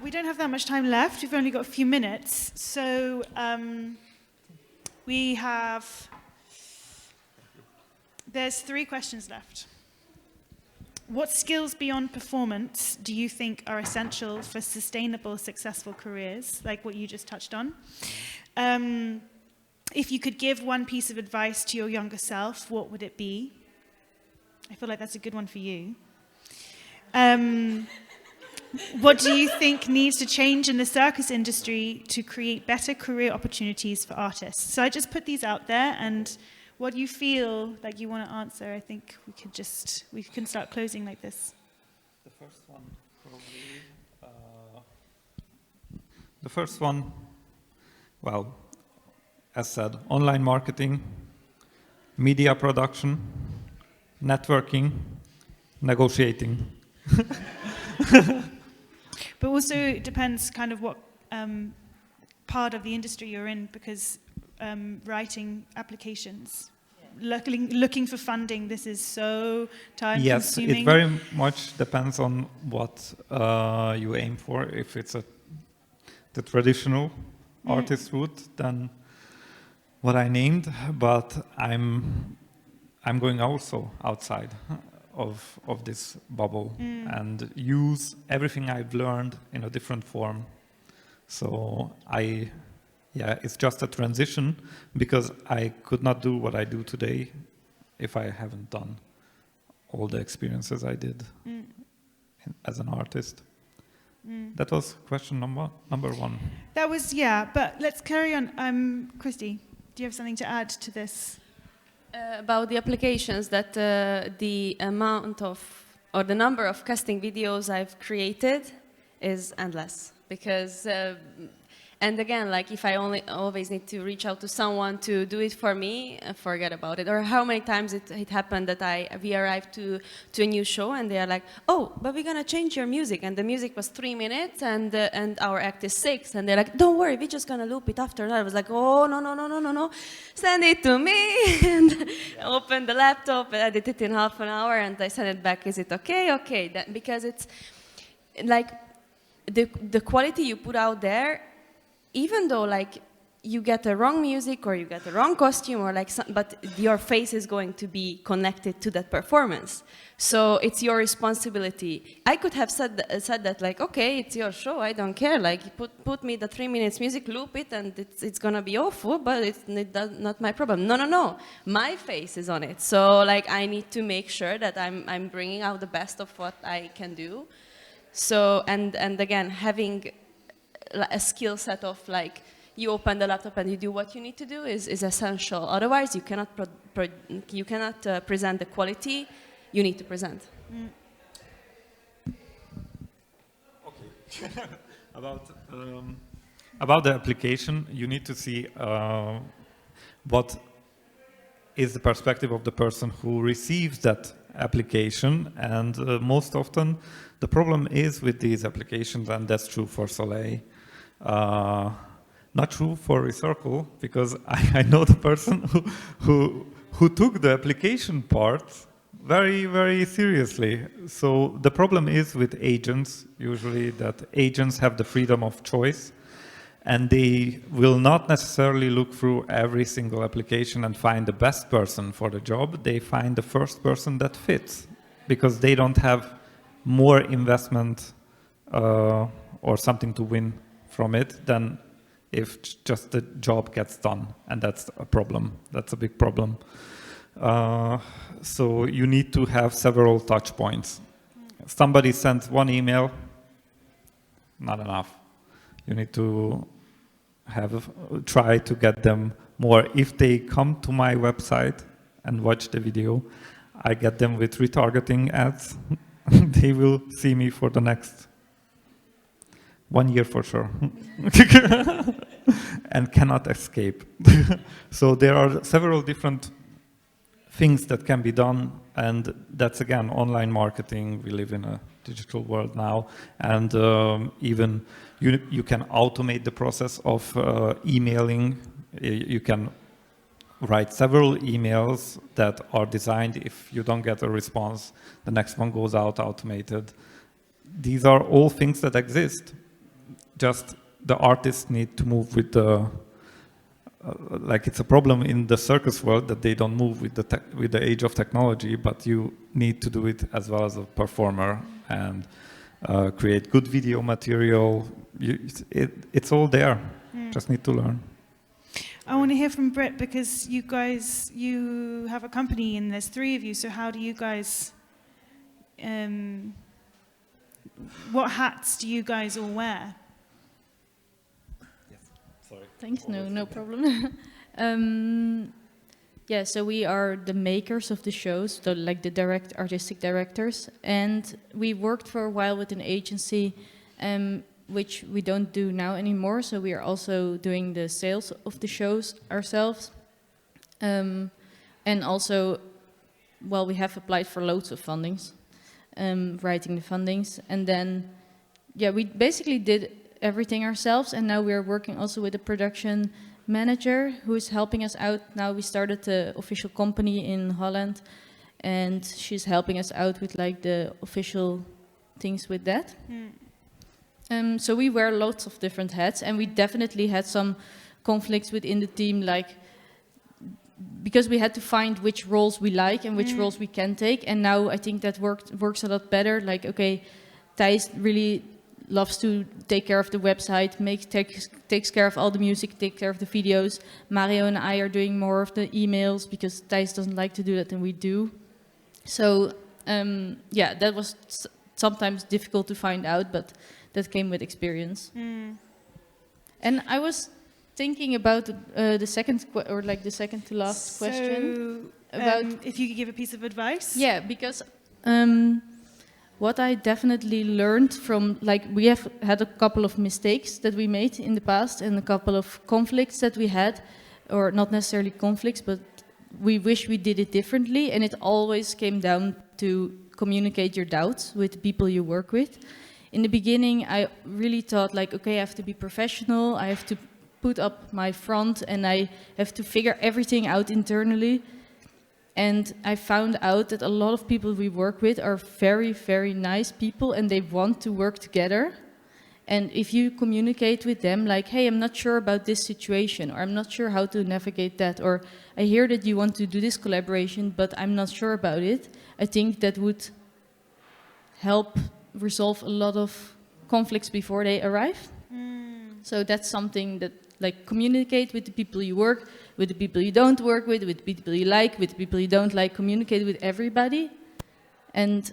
We don't have that much time left. We've only got a few minutes. So there's 3 questions left. What skills beyond performance do you think are essential for sustainable, successful careers, like what you just touched on? If you could give one piece of advice to your younger self, what would it be? I feel like that's a good one for you. What do you think needs to change in the circus industry to create better career opportunities for artists? So I just put these out there, and what you feel like you want to answer, I think we can start closing like this. The first one, probably. The first one, well, as said, online marketing, media production, networking, negotiating. But also it depends kind of what part of the industry you're in, because writing applications, looking for funding, this is so time-consuming. Yes, it very much depends on what you aim for. If it's the traditional artist route, then what I named, but I'm going also outside of this bubble and use everything I've learned in a different form. So it's just a transition, because I could not do what I do today if I haven't done all the experiences I did as an artist. That was question number 1. That was, but let's carry on. Christy, do you have something to add to this? About the applications, that the amount of, or the number of casting videos I've created is endless. Because, and again, like if I always need to reach out to someone to do it for me, forget about it. Or how many times it happened that we arrived to a new show and they are like, oh, but we're gonna change your music. And the music was 3 minutes and our act is 6. And they're like, don't worry, we're just gonna loop it after. And I was like, oh, no, send it to me. And I opened the laptop, I did it in half an hour and I sent it back. Is it okay? Okay, because it's like the quality you put out there, even though like you get the wrong music or you get the wrong costume or like but your face is going to be connected to that performance. So it's your responsibility. I could have said that like, okay, it's your show, I don't care. Like put me the 3 minutes music, loop it, and it's gonna be awful, but it's not my problem. No. My face is on it. So like I need to make sure that I'm bringing out the best of what I can do. So and again, having a skill set of like you open the laptop and you do what you need to do is essential. Otherwise, you cannot present the quality you need to present. Okay. About the application, you need to see what is the perspective of the person who receives that application, and most often the problem is with these applications, and that's true for Soleil. Not true for Recircle, because I know the person who took the application part very, very seriously. So the problem is with agents, usually, that agents have the freedom of choice, and they will not necessarily look through every single application and find the best person for the job. They find the first person that fits, because they don't have more investment or something to win from it than if just the job gets done, and that's a problem. That's a big problem. So you need to have several touch points. Somebody sends one email, not enough. You need to try to get them more. If they come to my website and watch the video, I get them with retargeting ads. They will see me for the next 1 year for sure. And cannot escape. So there are several different things that can be done, and that's again online marketing. We live in a digital world now, and even you can automate the process of emailing. You can write several emails that are designed, if you don't get a response, the next one goes out automated. These are all things that exist. Just the artists need to move with the, like it's a problem in the circus world that they don't move with the age of technology, but you need to do it as well as a performer and create good video material. It's all there, just need to learn. I want to hear from Britt, because you have a company and there's 3 of you, so how do you guys, what hats do you guys all wear? Thanks, no problem. Yeah, so we are the makers of the shows, like the artistic directors, and we worked for a while with an agency, which we don't do now anymore, so we are also doing the sales of the shows ourselves. And also, well, we have applied for loads of fundings, writing the fundings, and then, yeah, we basically did everything ourselves, and now we're working also with a production manager who is helping us out. Now we started the official company in Holland, and she's helping us out with like the official things with that. So we wear lots of different hats, and we definitely had some conflicts within the team, like because we had to find which roles we like and which roles we can take, and now I think that works a lot better. Like, okay, Thijs really loves to take care of the website, takes care of all the music, takes care of the videos. Mario and I are doing more of the emails because Thijs doesn't like to do that and we do. So yeah, that was sometimes difficult to find out, but that came with experience. And I was thinking about the second to last question about if you could give a piece of advice. Yeah, because what I definitely learned from, like, we have had a couple of mistakes that we made in the past and a couple of conflicts that we had, or not necessarily conflicts, but we wish we did it differently, and it always came down to communicate your doubts with the people you work with. In the beginning, I really thought, like, okay, I have to be professional, I have to put up my front, and I have to figure everything out internally. And I found out that a lot of people we work with are very, very nice people, and they want to work together. And if you communicate with them like, hey, I'm not sure about this situation, or I'm not sure how to navigate that, or I hear that you want to do this collaboration, but I'm not sure about it, I think that would help resolve a lot of conflicts before they arrive. So that's something that, like, communicate with the people you work with, the people you don't work with the people you like, with the people you don't like, communicate with everybody. And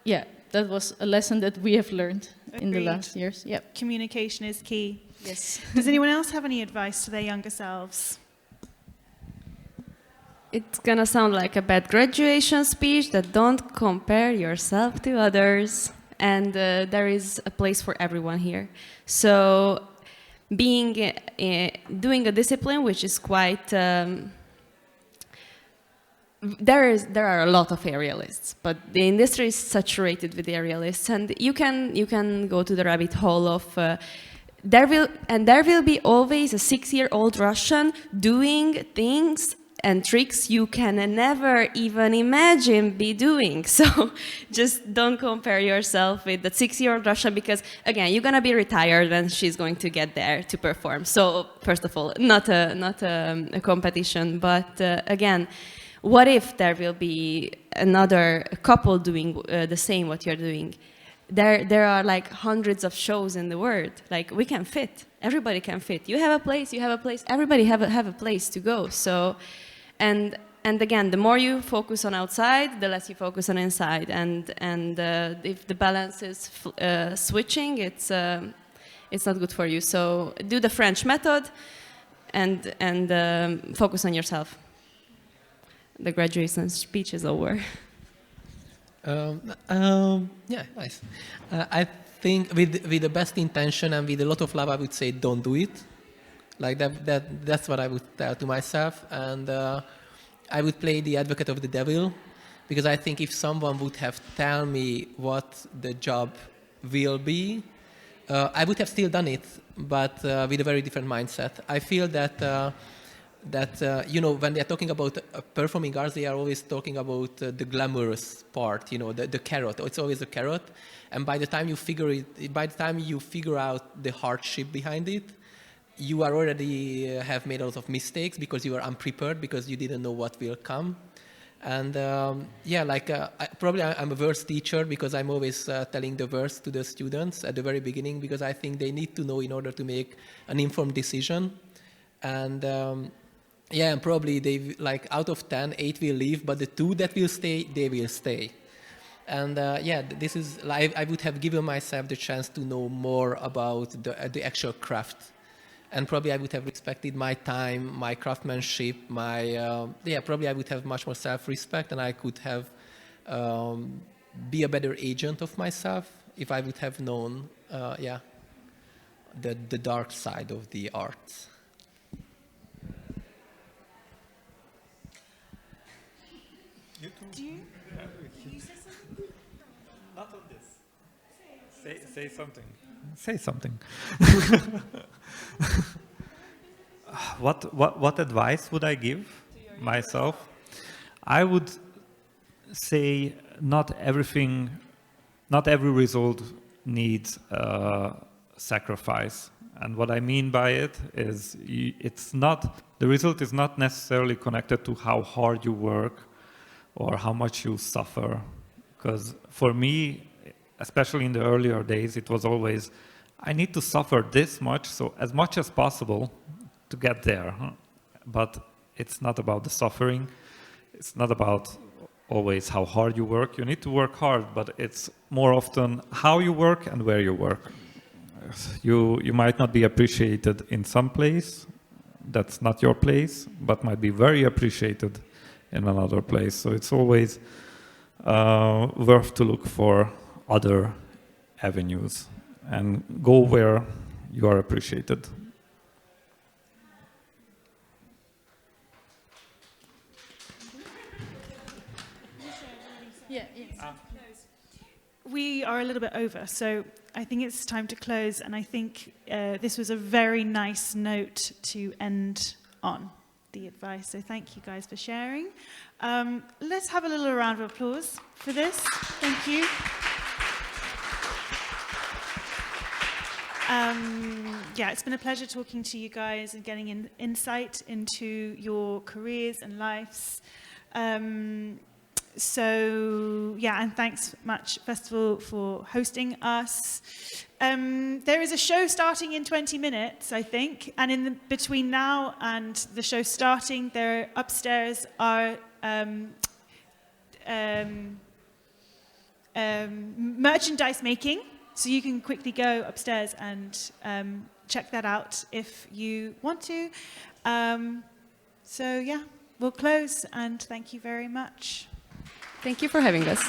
yeah, that was a lesson that we have learned in the last years. Yep. Communication is key. Yes. Does anyone else have any advice to their younger selves? It's gonna sound like a bad graduation speech, that don't compare yourself to others. And there is a place for everyone here. So doing a discipline which is quite there are a lot of aerialists, but the industry is saturated with aerialists, and you can go to the rabbit hole of there will be always a 6-year-old Russian doing things and tricks you can never even imagine be doing. So just don't compare yourself with the 6-year-old Russia, because again, you're gonna be retired when she's going to get there to perform. So first of all, not a competition, but again, what if there will be another couple doing the same what you're doing? There are like hundreds of shows in the world. Like, we can fit. Everybody can fit. You have a place. You have a place. Everybody have a place to go. So, and again, the more you focus on outside, the less you focus on inside. And if the balance is switching, it's not good for you. So do the French method, and focus on yourself. The graduation speech is over. Yeah, nice. I think with the best intention and with a lot of love, I would say don't do it. Like that's what I would tell to myself, and I would play the advocate of the devil, because I think if someone would have told me what the job will be, I would have still done it, but with a very different mindset. I feel that you know, when they're talking about performing arts, they are always talking about the glamorous part, you know, the carrot. It's always a carrot, and by the time you figure out the hardship behind it, you are already have made a lot of mistakes because you are unprepared, because you didn't know what will come. And yeah, like I'm a verse teacher, because I'm always telling the verse to the students at the very beginning, because I think they need to know in order to make an informed decision. And yeah, and probably they, like, out of 10, 8 will leave, but the 2 that will stay, they will stay. And yeah, this is, like, I would have given myself the chance to know more about the actual craft. And probably I would have respected my time, my craftsmanship, yeah, probably I would have much more self-respect, and I could have be a better agent of myself if I would have known, yeah, the dark side of the arts. Do you say something? Not on this. Say something. Say something. What advice would I give myself? I would say not every result needs sacrifice. And what I mean by it is the result is not necessarily connected to how hard you work or how much you suffer. Because for me, especially in the earlier days, it was always, I need to suffer this much, so as much as possible to get there. But it's not about the suffering. It's not about always how hard you work. You need to work hard, but it's more often how you work and where you work. You might not be appreciated in some place that's not your place, but might be very appreciated in another place. So it's always worth to look for other avenues and go where you are appreciated. Yeah. We are a little bit over, so I think it's time to close, and I think this was a very nice note to end on, the advice. So thank you guys for sharing. Let's have a little round of applause for this. Thank you. Yeah, it's been a pleasure talking to you guys and getting insight into your careers and lives. So, yeah, and thanks much, Festival, for hosting us. There is a show starting in 20 minutes, I think, and in between now and the show starting, there upstairs are merchandise making, so you can quickly go upstairs and check that out if you want to. So, yeah, we'll close, and thank you very much. Thank you for having us.